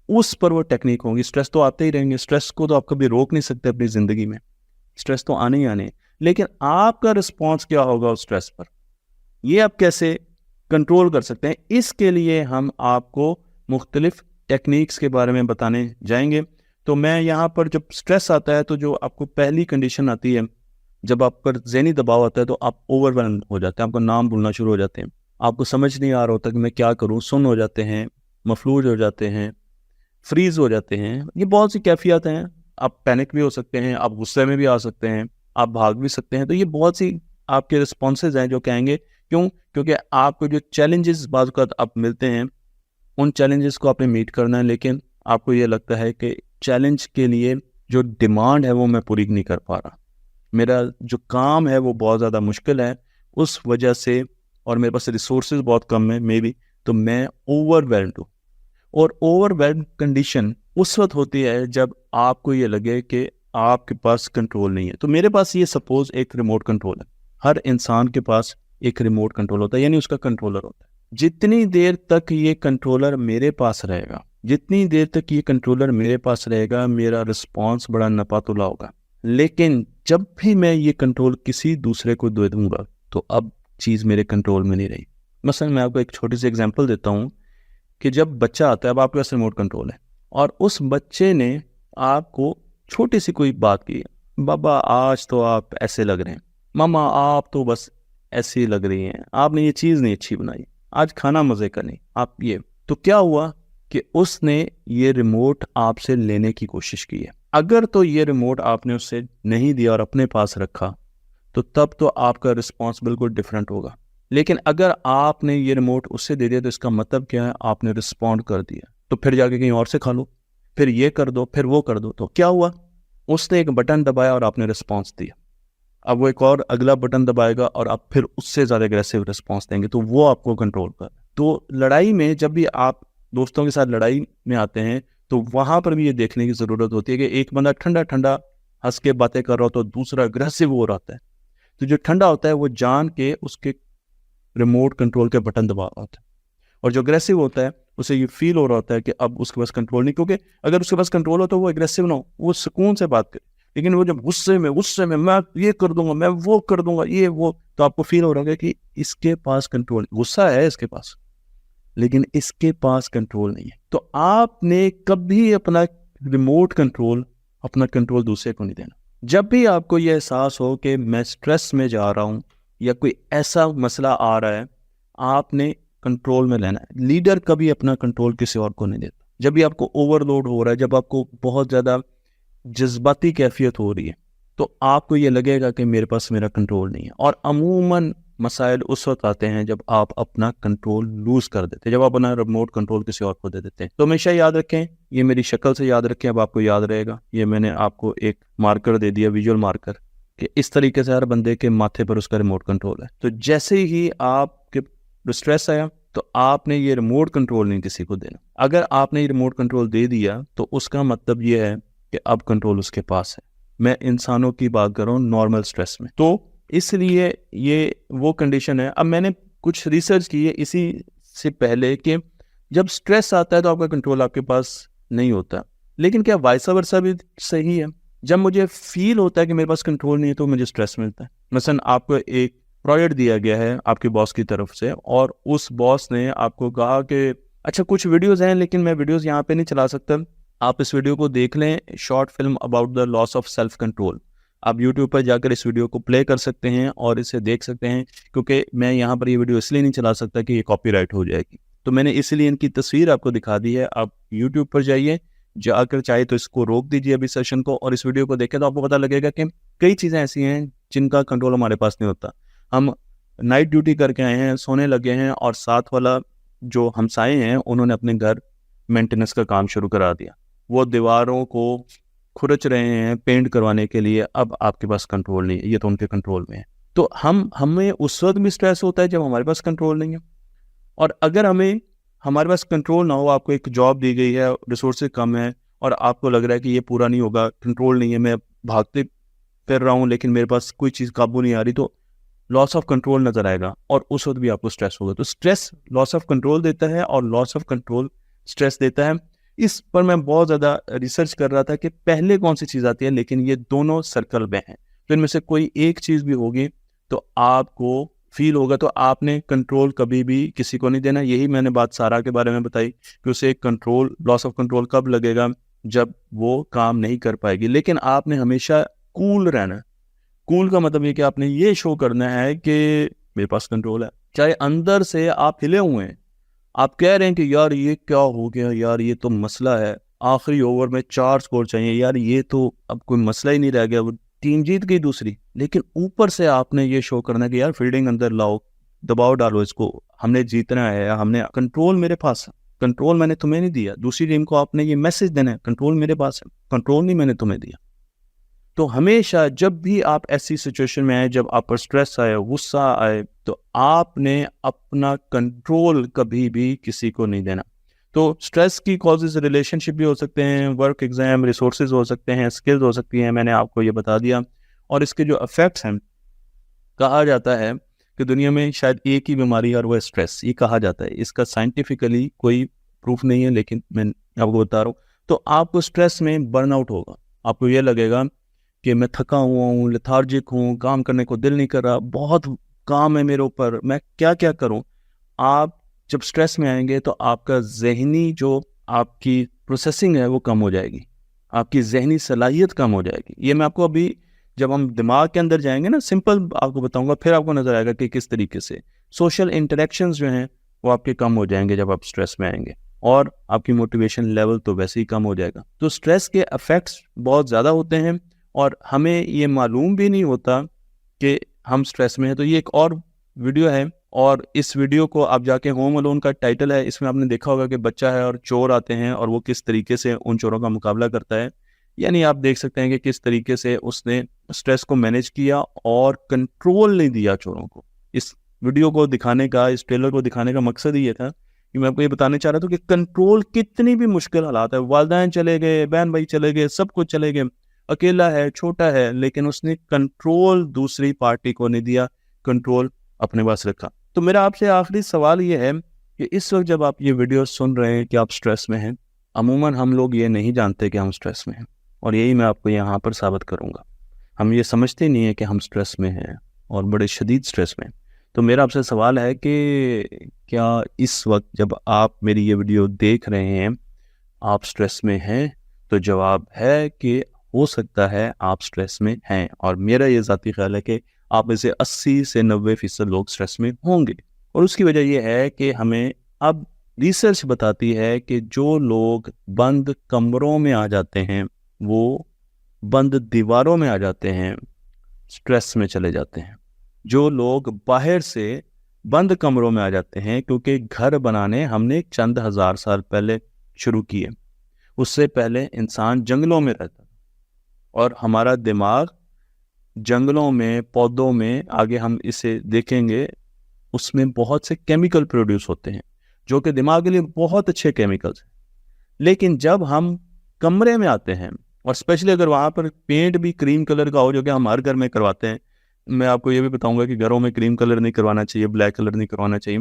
Speaker 1: उस पर वो टेक्निक होंगी। स्ट्रेस तो आते ही रहेंगे, स्ट्रेस को तो आप कभी रोक नहीं सकते अपनी ज़िंदगी में, स्ट्रेस तो आने ही आने, लेकिन आपका रिस्पॉन्स क्या होगा उस स्ट्रेस पर, ये आप कैसे कंट्रोल कर सकते हैं। इसके लिए हम आपको मुख्तलिफ टेक्निक्स के बारे में बताने जाएंगे। तो मैं यहाँ पर जब स्ट्रेस आता है तो जो आपको पहली कंडीशन आती है, जब आप पर ज़हनी दबाव आता है तो आप ओवरवेल्म हो जाते हैं, आपको नाम भूलना शुरू हो जाते हैं, आपको समझ नहीं आ रहा होता कि मैं क्या करूँ, सुन्न हो जाते हैं, मफलूज हो जाते हैं, फ्रीज हो जाते हैं। ये बहुत सी कैफियत हैं। आप पैनिक भी हो सकते हैं, आप गुस्से में भी आ सकते हैं, आप भाग भी सकते हैं। तो ये बहुत सी आपके रिस्पॉन्सेज हैं जो कहेंगे क्यों, क्योंकि आपको जो चैलेंजेस बाज़ वक़्त आप मिलते हैं उन चैलेंजेस को आपने मीट करना है, लेकिन आपको ये लगता है कि चैलेंज के लिए जो डिमांड है वो मैं पूरी नहीं कर पा रहा, मेरा जो काम है वो बहुत ज़्यादा मुश्किल है उस वजह से, और मेरे पास रिसोर्सेज बहुत कम है मे बी, तो मैं ओवरवेल्म्ड हूँ। और ओवरवेल्म कंडीशन उस वक्त होती है जब आपको ये लगे कि आपके पास कंट्रोल नहीं है। तो मेरे पास ये सपोज एक रिमोट कंट्रोल है, हर इंसान के पास एक रिमोट कंट्रोल होता है, यानी उसका कंट्रोलर होता है। जितनी देर तक ये कंट्रोलर मेरे पास रहेगा, जितनी देर तक ये कंट्रोलर मेरे पास रहेगा, मेरा रिस्पॉन्स बड़ा नपातुला होगा। लेकिन जब भी मैं ये कंट्रोल किसी दूसरे को दे दूंगा तो अब चीज़ मेरे कंट्रोल में नहीं रही। मसलन मैं आपको एक छोटी सी एग्जांपल देता हूँ कि जब बच्चा आता है, अब आपके पास रिमोट कंट्रोल है और उस बच्चे ने आपको छोटी सी कोई बात की, बाबा आज तो आप ऐसे लग रहे हैं, मामा आप तो बस ऐसी ही लग रही हैं, आपने ये चीज़ नहीं अच्छी बनाई, आज खाना मज़े का नहीं, आप ये। तो क्या हुआ कि उसने ये रिमोट आपसे लेने की कोशिश की है। अगर तो ये रिमोट आपने उससे नहीं दिया और अपने पास रखा तो तब तो आपका रिस्पॉन्स बिल्कुल डिफरेंट होगा। लेकिन अगर आपने ये रिमोट उससे दे दिया तो इसका मतलब क्या है, आपने रिस्पॉन्ड कर दिया, तो फिर जाके कहीं और से खा लो, फिर ये कर दो, फिर वो कर दो। तो क्या हुआ, उसने एक बटन दबाया और आपने रिस्पॉन्स दिया, अब वो एक और अगला बटन दबाएगा और आप फिर उससे ज़्यादा एग्रेसिव रिस्पॉन्स देंगे, तो वो आपको कंट्रोल कर। तो लड़ाई में जब भी आप दोस्तों के साथ लड़ाई में आते हैं तो वहाँ पर भी ये देखने की ज़रूरत होती है कि एक बंदा ठंडा ठंडा हंस के बातें कर रहा हो तो दूसरा अग्रेसिव हो रहा है। तो जो ठंडा होता है वो जान के उसके रिमोट कंट्रोल के बटन दबा रहा होता है, और जो अग्रेसिव होता है उसे ये फील हो रहा होता है कि अब उसके पास कंट्रोल नहीं, क्योंकि अगर उसके पास कंट्रोल हो तो वो एग्रेसिव ना हो, वो सुकून से बात करे। लेकिन वो जब गुस्से में मैं ये कर दूंगा, मैं वो कर दूंगा, ये वो, तो आपको फील हो रहा है कि इसके पास कंट्रोल, गुस्सा है इसके पास लेकिन इसके पास कंट्रोल नहीं है। तो आपने कभी अपना रिमोट कंट्रोल, अपना कंट्रोल दूसरे को नहीं देना। जब भी आपको यह एहसास हो कि मैं स्ट्रेस में जा रहा हूँ या कोई ऐसा मसला आ रहा है, आपने कंट्रोल में लेना है। लीडर कभी अपना कंट्रोल किसी और को नहीं देता। जब भी आपको ओवरलोड हो रहा है, जब आपको बहुत ज़्यादा जज्बाती कैफियत हो रही है, तो आपको ये लगेगा कि मेरे पास मेरा कंट्रोल नहीं है। और अमूमन मसाइल उस वक्त आते हैं जब आप अपना कंट्रोल लूज कर देते हैं, जब आप अपना रिमोट कंट्रोल किसी और को दे देते हैं। तो हमेशा याद रखें, ये मेरी शक्ल से याद रखें, अब आपको याद रहेगा। ये मैंने आपको एक मार्कर दे दिया, विजुअल मार्कर, कि इस तरीके से हर बंदे के माथे पर उसका रिमोट कंट्रोल है। तो जैसे ही आपके स्ट्रेस आया तो आपने ये रिमोट कंट्रोल नहीं किसी को देना। अगर आपने ये रिमोट कंट्रोल दे दिया तो उसका मतलब ये है कि अब कंट्रोल उसके पास है। मैं इंसानों की बात कर रहा हूँ नॉर्मल स्ट्रेस में। तो इसलिए ये वो कंडीशन है। अब मैंने कुछ रिसर्च की है इसी से पहले कि जब स्ट्रेस आता है तो आपका कंट्रोल आपके पास नहीं होता, लेकिन क्या वाइस वर्सा भी सही है? जब मुझे फील होता है कि मेरे पास कंट्रोल नहीं है तो मुझे स्ट्रेस मिलता है। मसलन आपको एक प्रोजेक्ट दिया गया है आपके बॉस की तरफ से, और उस बॉस ने आपको कहा कि अच्छा कुछ वीडियोस हैं लेकिन मैं वीडियोस यहाँ पे नहीं चला सकता, आप इस वीडियो को देख लें, short film about the loss of self control. आप यूट्यूब पर जाकर इस वीडियो को प्ले कर सकते हैं और इसे देख सकते हैं, क्योंकि मैं यहाँ पर ये वीडियो इसलिए नहीं चला सकता कि ये कॉपीराइट हो जाएगी, तो मैंने इसलिए इनकी तस्वीर आपको दिखा दी है। आप यूट्यूब पर जाइए, जाकर चाहे तो इसको रोक दीजिए अभी सेशन को और इस वीडियो को देखें, तो आपको पता लगेगा कि कई चीज़ें ऐसी हैं जिनका कंट्रोल हमारे पास नहीं होता। हम नाइट ड्यूटी करके आए हैं, सोने लगे हैं, और साथ वाला जो हमसाए हैं उन्होंने अपने घर मेंटेनेंस का काम शुरू करा दिया, वो दीवारों को खुरच रहे हैं पेंट करवाने के लिए, अब आपके पास कंट्रोल नहीं है, ये तो उनके कंट्रोल में है। तो हमें उस वक्त भी स्ट्रेस होता है जब हमारे पास कंट्रोल नहीं है। और अगर हमारे पास कंट्रोल ना हो, आपको एक जॉब दी गई है, रिसोर्सेज कम है और आपको लग रहा है कि ये पूरा नहीं होगा, कंट्रोल नहीं है, मैं भागते फिर रहा हूँ लेकिन मेरे पास कोई चीज़ काबू नहीं आ रही, तो लॉस ऑफ कंट्रोल नजर आएगा और उस वक्त भी आपको स्ट्रेस होगा। तो स्ट्रेस लॉस ऑफ कंट्रोल देता है और लॉस ऑफ कंट्रोल स्ट्रेस देता है। इस पर मैं बहुत ज़्यादा रिसर्च कर रहा था कि पहले कौन सी चीज़ आती है, लेकिन ये दोनों सर्कल में हैं, तो इनमें से कोई एक चीज़ भी होगी तो आपको फील होगा। तो आपने कंट्रोल कभी भी किसी को नहीं देना। यही मैंने बात सारा के बारे में बताई कि उसे कंट्रोल, लॉस ऑफ कंट्रोल कब लगेगा, जब वो काम नहीं कर पाएगी। लेकिन आपने हमेशा कूल रहना। कूल का मतलब ये कि आपने ये शो करना है कि मेरे पास कंट्रोल है, चाहे अंदर से आप हिले हुए हैं, आप कह रहे हैं कि यार ये क्या हो गया, यार ये तो मसला है, आखिरी ओवर में 4 स्कोर चाहिए, यार ये तो अब कोई मसला ही नहीं रह गया, वो टीम जीत गई दूसरी। लेकिन ऊपर से आपने ये शो करना है कि यार फील्डिंग अंदर लाओ, दबाव डालो इसको, हमने जीतना है, हमने कंट्रोल मेरे पास है, कंट्रोल मैंने तुम्हें नहीं दिया। दूसरी टीम को आपने ये मैसेज देना है, कंट्रोल मेरे पास है, कंट्रोल नहीं मैंने तुम्हें दिया। तो हमेशा जब भी आप ऐसी सिचुएशन में आए, जब आप पर स्ट्रेस आए, गुस्सा आए, तो आपने अपना कंट्रोल कभी भी किसी को नहीं देना। तो स्ट्रेस की कॉजेज रिलेशनशिप भी हो सकते हैं, वर्क, एग्जाम, रिसोर्सेज हो सकते हैं, स्किल्स हो सकती हैं, मैंने आपको ये बता दिया। और इसके जो इफेक्ट्स हैं, कहा जाता है कि दुनिया में शायद एक ही बीमारी है और वो स्ट्रेस, ये कहा जाता है। इसका साइंटिफिकली कोई प्रूफ नहीं है, लेकिन मैं आपको बता रहा हूँ। तो आपको स्ट्रेस में बर्नआउट होगा, आपको ये लगेगा कि मैं थका हुआ हूँ, लेथार्जिक हूँ, काम करने को दिल नहीं कर रहा, बहुत काम है मेरे ऊपर, मैं क्या क्या करूँ। आप जब स्ट्रेस में आएंगे तो आपका जहनी जो आपकी प्रोसेसिंग है वो कम हो जाएगी, आपकी जहनी सलाहियत कम हो जाएगी। ये मैं आपको अभी जब हम दिमाग के अंदर जाएंगे ना, सिंपल आपको बताऊंगा, फिर आपको नजर आएगा कि किस तरीके से सोशल इंटरेक्शंस जो हैं वो आपके कम हो जाएंगे जब आप स्ट्रेस में आएंगे, और आपकी मोटिवेशन लेवल तो वैसे ही कम हो जाएगा। तो स्ट्रेस के इफेक्ट्स बहुत ज़्यादा होते हैं और हमें ये मालूम भी नहीं होता कि हम स्ट्रेस में हैं। तो ये एक और वीडियो है, और इस वीडियो को आप जाके, होम अलोन का टाइटल है, इसमें आपने देखा होगा कि बच्चा है और चोर आते हैं और वो किस तरीके से उन चोरों का मुकाबला करता है। यानी आप देख सकते हैं कि किस तरीके से उसने स्ट्रेस को मैनेज किया और कंट्रोल नहीं दिया चोरों को। इस वीडियो को दिखाने का, इस ट्रेलर को दिखाने का मकसद ये था कि मैं आपको ये बताने चाह रहा था कि कंट्रोल कितनी भी मुश्किल हालात है, वालिदैन चले गए, बहन भाई चले गए, सब कुछ चले गए, अकेला है, छोटा है, लेकिन उसने कंट्रोल दूसरी पार्टी को नहीं दिया, कंट्रोल अपने पास रखा। तो मेरा आपसे आखिरी सवाल ये है कि इस वक्त जब आप ये वीडियो सुन रहे हैं कि आप स्ट्रेस में हैं, अमूमन हम लोग ये नहीं जानते कि हम स्ट्रेस में हैं, और यही मैं आपको यहाँ पर साबित करूँगा। हम ये समझते नहीं हैं कि हम स्ट्रेस में हैं और बड़े शदीद स्ट्रेस में। तो मेरा आपसे सवाल है कि क्या इस वक्त जब आप मेरी ये वीडियो देख रहे हैं आप स्ट्रेस में हैं? तो जवाब है कि हो सकता है आप स्ट्रेस में हैं, और मेरा ये ज़ाती ख्याल है कि आप में से 80 से 90% लोग स्ट्रेस में होंगे। और उसकी वजह यह है कि हमें अब रिसर्च बताती है कि जो लोग बंद कमरों में आ जाते हैं, वो बंद दीवारों में आ जाते हैं, स्ट्रेस में चले जाते हैं। जो लोग बाहर से बंद कमरों में आ जाते हैं, क्योंकि घर बनाने हमने चंद हज़ार साल पहले शुरू किए, उससे पहले इंसान जंगलों में रहता था, और हमारा दिमाग जंगलों में, पौधों में, आगे हम इसे देखेंगे, उसमें बहुत से केमिकल प्रोड्यूस होते हैं जो कि दिमाग के लिए बहुत अच्छे केमिकल्स हैं। लेकिन जब हम कमरे में आते हैं, और स्पेशली अगर वहाँ पर पेंट भी क्रीम कलर का हो, जो कि हम हर घर में करवाते हैं, मैं आपको ये भी बताऊंगा कि घरों में क्रीम कलर नहीं करवाना चाहिए, ब्लैक कलर नहीं करवाना चाहिए।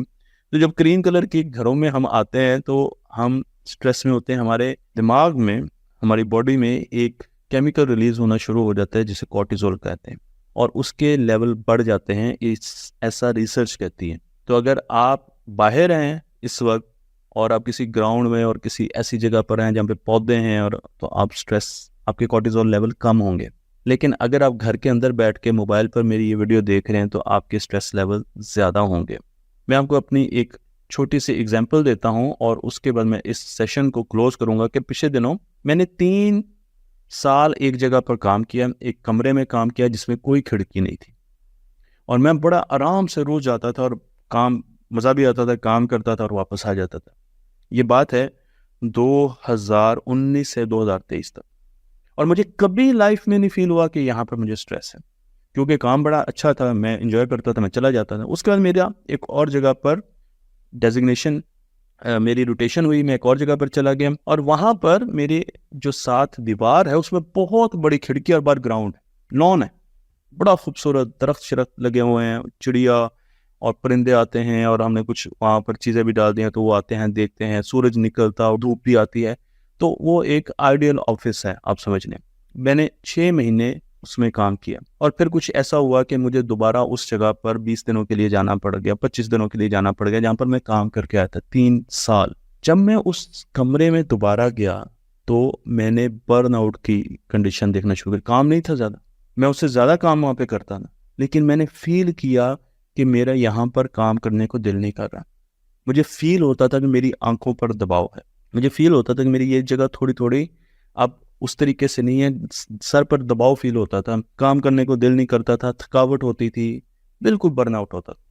Speaker 1: तो जब क्रीम कलर के घरों में हम आते हैं तो हम स्ट्रेस में होते हैं, हमारे दिमाग में, हमारी बॉडी में एक केमिकल रिलीज होना शुरू हो जाता है जिसे कॉर्टिसोल कहते हैं, और उसके लेवल बढ़ जाते हैं, ऐसा रिसर्च कहती है। तो अगर आप बाहर हैं इस वक्त और आप किसी ग्राउंड में और किसी ऐसी जगह पर हैं जहाँ पे पौधे हैं, और तो आप स्ट्रेस, आपके कॉर्टिसोल लेवल कम होंगे। लेकिन अगर आप घर के अंदर बैठ के मोबाइल पर मेरी ये वीडियो देख रहे हैं तो आपके स्ट्रेस लेवल ज़्यादा होंगे। मैं आपको अपनी एक छोटी सी एग्जांपल देता हूं और उसके बाद मैं इस सेशन को क्लोज करूंगा कि पिछले दिनों मैंने 3 साल एक जगह पर काम किया, एक कमरे में काम किया जिसमें कोई खिड़की नहीं थी, और मैं बड़ा आराम से रोज जाता था और काम, मज़ा भी आता था, काम करता था और वापस आ जाता था। ये बात है 2019 से 2023 तक, और मुझे कभी लाइफ में नहीं फील हुआ कि यहाँ पर मुझे स्ट्रेस है, क्योंकि काम बड़ा अच्छा था, मैं इंजॉय करता था, मैं चला जाता था। उसके बाद मेरा एक और जगह पर डेजिग्नेशन, मेरी रोटेशन हुई, मैं एक और जगह पर चला गया, और वहाँ पर मेरे जो साथ दीवार है उसमें बहुत बड़ी खिड़की और बाहर ग्राउंड है, लॉन है, बड़ा खूबसूरत दरख्त शरख्त लगे हुए हैं, चिड़िया और परिंदे आते हैं, और हमने कुछ वहाँ पर चीज़ें भी डाल दी हैं तो वो आते हैं, देखते हैं, सूरज निकलता और धूप भी आती है। तो वो एक आइडियल ऑफिस है, आप समझ लें। मैंने 6 महीने उसमें काम किया, और फिर कुछ ऐसा हुआ कि मुझे दोबारा उस जगह पर 20 दिनों के लिए जाना पड़ गया, 25 दिनों के लिए जाना पड़ गया, जहाँ पर मैं काम करके आया था 3 साल। जब मैं उस कमरे में दोबारा गया तो मैंने बर्नआउट की कंडीशन देखना शुरू की। काम नहीं था ज़्यादा, मैं उससे ज़्यादा काम वहाँ पे करता था, लेकिन मैंने फील किया कि मेरा यहाँ पर काम करने को दिल नहीं कर रहा। मुझे फील होता था कि मेरी आंखों पर दबाव है, मुझे फील होता था कि मेरी ये जगह थोड़ी थोड़ी अब उस तरीके से नहीं है, सर पर दबाव फील होता था, काम करने को दिल नहीं करता था, थकावट होती थी, बिल्कुल बर्नआउट होता था।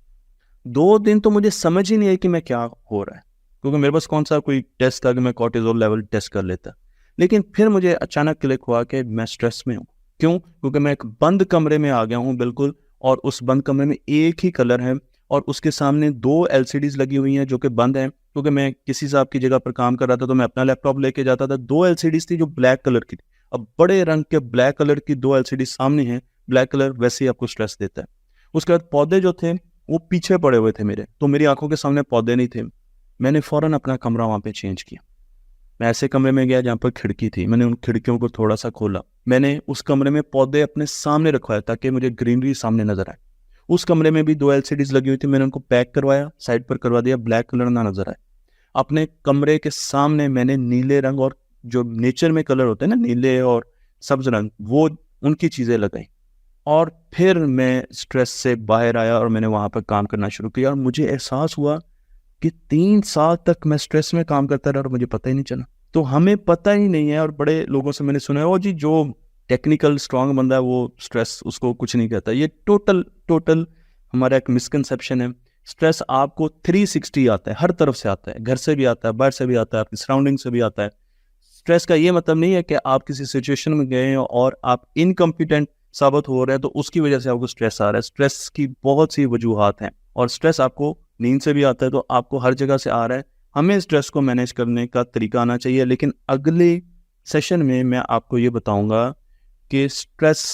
Speaker 1: 2 दिन तो मुझे समझ ही नहीं आई कि मैं क्या हो रहा है, क्योंकि मेरे पास कौन सा कोई टेस्ट था कि मैं कॉर्टिसोल लेवल टेस्ट कर लेता। लेकिन फिर मुझे अचानक क्लिक हुआ कि मैं स्ट्रेस में हूँ। क्यों? क्योंकि मैं एक बंद कमरे में आ गया हूँ बिल्कुल, और उस बंद कमरे में एक ही कलर है, और उसके सामने 2 LCDs लगी हुई हैं जो कि बंद हैं, क्योंकि मैं किसी साहब की जगह पर काम कर रहा था तो मैं अपना लैपटॉप लेके जाता था। 2 LCDs थी जो ब्लैक कलर की थी। अब बड़े रंग के ब्लैक कलर की 2 LCD सामने हैं, ब्लैक कलर वैसे ही आपको स्ट्रेस देता है। उसके बाद पौधे जो थे वो पीछे पड़े हुए थे मेरे, तो मेरी आंखों के सामने पौधे नहीं थे। मैंने फ़ौरन अपना कमरा वहाँ पे चेंज किया। मैं ऐसे कमरे में गया जहाँ पर खिड़की थी, मैंने उन खिड़कियों को थोड़ा सा खोला, मैंने उस कमरे में पौधे अपने सामने रखवाया ताकि मुझे ग्रीनरी सामने नजर आए। उस कमरे में भी 2 LCDs लगी हुई थी, मैंने उनको पैक करवाया, साइड पर करवा दिया, ब्लैक कलर ना नजर आए। अपने कमरे के सामने मैंने नीले रंग और जो नेचर में कलर होते हैं ना, नीले और सब्ज रंग, वो उनकी चीज़ें लगाई, और फिर मैं स्ट्रेस से बाहर आया और मैंने वहाँ पर काम करना शुरू किया। और मुझे एहसास हुआ कि 3 साल तक मैं स्ट्रेस में काम करता रहा और मुझे पता ही नहीं चला। तो हमें पता ही नहीं है, और बड़े लोगों से मैंने सुना है, वो जी जो टेक्निकल स्ट्रांग बंदा है वो स्ट्रेस उसको कुछ नहीं कहता। ये टोटल हमारा एक मिसकंसेप्शन है। स्ट्रेस आपको 360 आता है, हर तरफ से आता है, घर से भी आता है, बाहर से भी आता है, आपकी सराउंडिंग से भी आता है। स्ट्रेस का ये मतलब नहीं है कि आप किसी सिचुएशन में गए हैं और आप इनकम्पिटेंट साबित हो रहे हैं तो उसकी वजह से आपको स्ट्रेस आ रहा है। स्ट्रेस की बहुत सी वजूहात हैं, और स्ट्रेस आपको नींद से भी आता है, तो आपको हर जगह से आ रहा है। हमें स्ट्रेस को मैनेज करने का तरीका आना चाहिए। लेकिन अगले सेशन में मैं आपको ये बताऊंगा کہ اسٹریس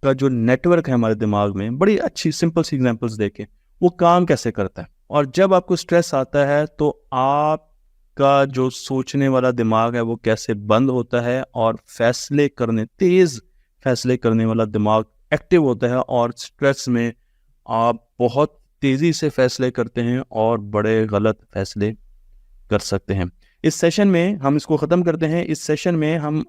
Speaker 1: کا جو نیٹورک ہے ہمارے دماغ میں، بڑی اچھی سمپل سی ایگزامپلس دے کے وہ کام کیسے کرتا ہے. اور جب آپ کو اسٹریس آتا ہے تو آپ کا جو سوچنے والا دماغ ہے وہ کیسے بند ہوتا ہے اور تیز فیصلے کرنے والا دماغ ایکٹیو ہوتا ہے، اور اسٹریس میں آپ بہت تیزی سے فیصلے کرتے ہیں اور بڑے غلط فیصلے کر سکتے ہیں. اس سیشن میں ہم اس کو ختم کرتے ہیں. اس سیشن میں ہم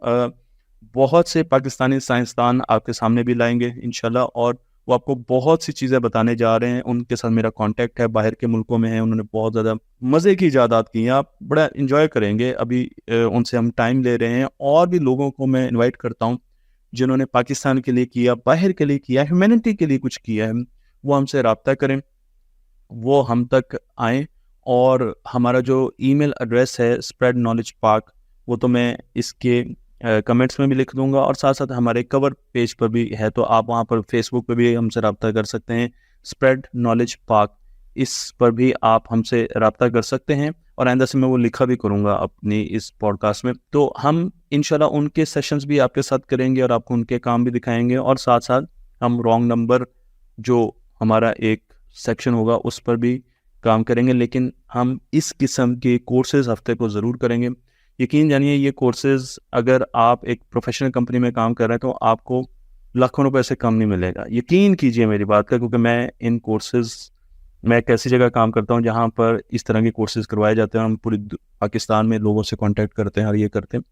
Speaker 1: بہت سے پاکستانی سائنسدان آپ کے سامنے بھی لائیں گے انشاءاللہ، اور وہ آپ کو بہت سی چیزیں بتانے جا رہے ہیں. ان کے ساتھ میرا کانٹیکٹ ہے، باہر کے ملکوں میں ہیں، انہوں نے بہت زیادہ مزے کی ایجادات کی ہیں، آپ بڑا انجوائے کریں گے. ابھی ان سے ہم ٹائم لے رہے ہیں. اور بھی لوگوں کو میں انوائٹ کرتا ہوں جنہوں نے پاکستان کے لیے کیا، باہر کے لیے کیا، ہیومینٹی کے لیے کچھ کیا ہے، وہ ہم سے رابطہ کریں، وہ ہم تک آئیں. اور ہمارا جو ای میل ایڈریس ہے اسپریڈ نالج پاک، وہ تو میں اس کے کمنٹس میں بھی لکھ دوں گا، اور ساتھ ساتھ ہمارے کور پیج پر بھی ہے، تو آپ وہاں پر فیس بک پہ بھی ہم سے رابطہ کر سکتے ہیں، اسپریڈ نالج پاک، اس پر بھی آپ ہم سے رابطہ کر سکتے ہیں. اور آئندہ سے میں وہ لکھا بھی کروں گا اپنی اس پوڈ کاسٹ میں. تو ہم انشاءاللہ ان کے سیشنز بھی آپ کے ساتھ کریں گے اور آپ کو ان کے کام بھی دکھائیں گے، اور ساتھ ساتھ ہم رانگ نمبر جو ہمارا ایک سیکشن ہوگا اس پر بھی کام کریں گے. لیکن ہم اس قسم کے کورسز ہفتے کو ضرور کریں گے. یقین جانیے یہ کورسز اگر آپ ایک پروفیشنل کمپنی میں کام کر رہے ہیں تو آپ کو لاکھوں روپے سے کم نہیں ملے گا. یقین کیجئے میری بات کا، کیونکہ میں ایک ایسی جگہ کام کرتا ہوں جہاں پر اس طرح کے کورسز کروائے جاتے ہیں. ہم پوری پاکستان میں لوگوں سے کانٹیکٹ کرتے ہیں اور یہ کرتے ہیں.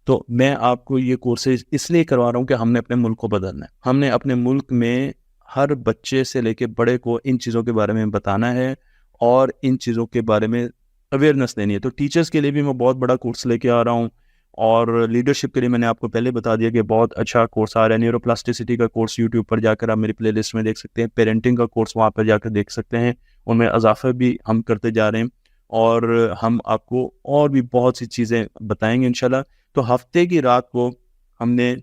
Speaker 1: تو میں آپ کو یہ کورسز اس لیے کروا رہا ہوں کہ ہم نے اپنے ملک کو بدلنا ہے. ہم نے اپنے ملک میں ہر بچے سے لے کے بڑے کو ان چیزوں کے بارے میں بتانا ہے اور ان چیزوں کے بارے میں اویئرنیس دینی ہے. تو ٹیچرز کے لیے بھی میں بہت بڑا کورس لے کے آ رہا ہوں، اور لیڈرشپ کے لیے میں نے آپ کو پہلے بتا دیا کہ بہت اچھا کورس آ رہا ہے. نیورو پلاسٹیسٹی کا کورس یوٹیوب پر جا کر آپ میری پلے لسٹ میں دیکھ سکتے ہیں. پیرنٹنگ کا کورس وہاں پر جا کر دیکھ سکتے ہیں، ان میں اضافہ بھی ہم کرتے جا رہے ہیں، اور ہم آپ کو اور بھی بہت سی چیزیں بتائیں گے انشاءاللہ. تو ہفتے کی رات کو ہم نے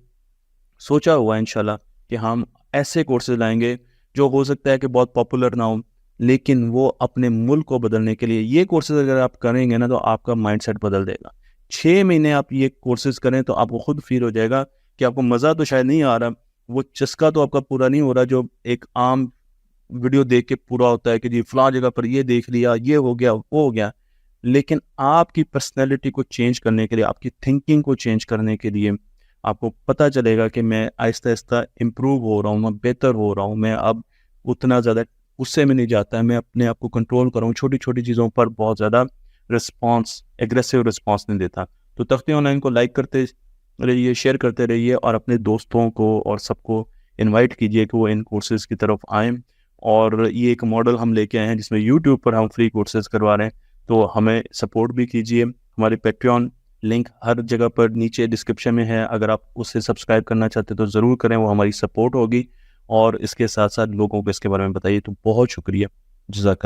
Speaker 1: سوچا ہوا ہے انشاءاللہ کہ ہم ایسے کورسز لائیں گے جو ہو سکتا ہے کہ بہت پاپولر نہ ہوں، لیکن وہ اپنے ملک کو بدلنے کے لیے. یہ کورسز اگر آپ کریں گے نا تو آپ کا مائنڈ سیٹ بدل دے گا. 6 مہینے آپ یہ کورسز کریں تو آپ کو خود فیل ہو جائے گا کہ آپ کو مزہ تو شاید نہیں آ رہا، وہ چسکا تو آپ کا پورا نہیں ہو رہا جو ایک عام ویڈیو دیکھ کے پورا ہوتا ہے کہ جی فلاں جگہ پر یہ دیکھ لیا، یہ ہو گیا، وہ ہو گیا. لیکن آپ کی پرسنالٹی کو چینج کرنے کے لیے، آپ کی تھنکنگ کو چینج کرنے کے لیے آپ کو پتہ چلے گا کہ میں آہستہ آہستہ امپروو ہو رہا ہوں، میں بہتر ہو رہا ہوں، میں اب اتنا زیادہ غصے میں نہیں جاتا ہے، میں اپنے آپ کو کنٹرول کروں، چھوٹی چھوٹی چیزوں پر بہت زیادہ ایگریسو رسپانس نہیں دیتا. تو تختی آن لائن کو لائک کرتے رہیے، شیئر کرتے رہیے، اور اپنے دوستوں کو اور سب کو انوائٹ کیجیے کہ وہ ان کورسز کی طرف آئیں. اور یہ ایک ماڈل ہم لے کے آئے ہیں جس میں یوٹیوب پر ہم فری کورسز کروا رہے ہیں، تو ہمیں سپورٹ بھی کیجیے. ہمارے پیٹریون لنک ہر جگہ پر نیچے ڈسکرپشن میں ہے، اگر آپ اس سے سبسکرائب کرنا چاہتے تو ضرور کریں، وہ ہماری سپورٹ ہوگی. اور اس کے ساتھ ساتھ لوگوں کو اس کے بارے میں بتائیے. تو بہت شکریہ، جزاک اللہ.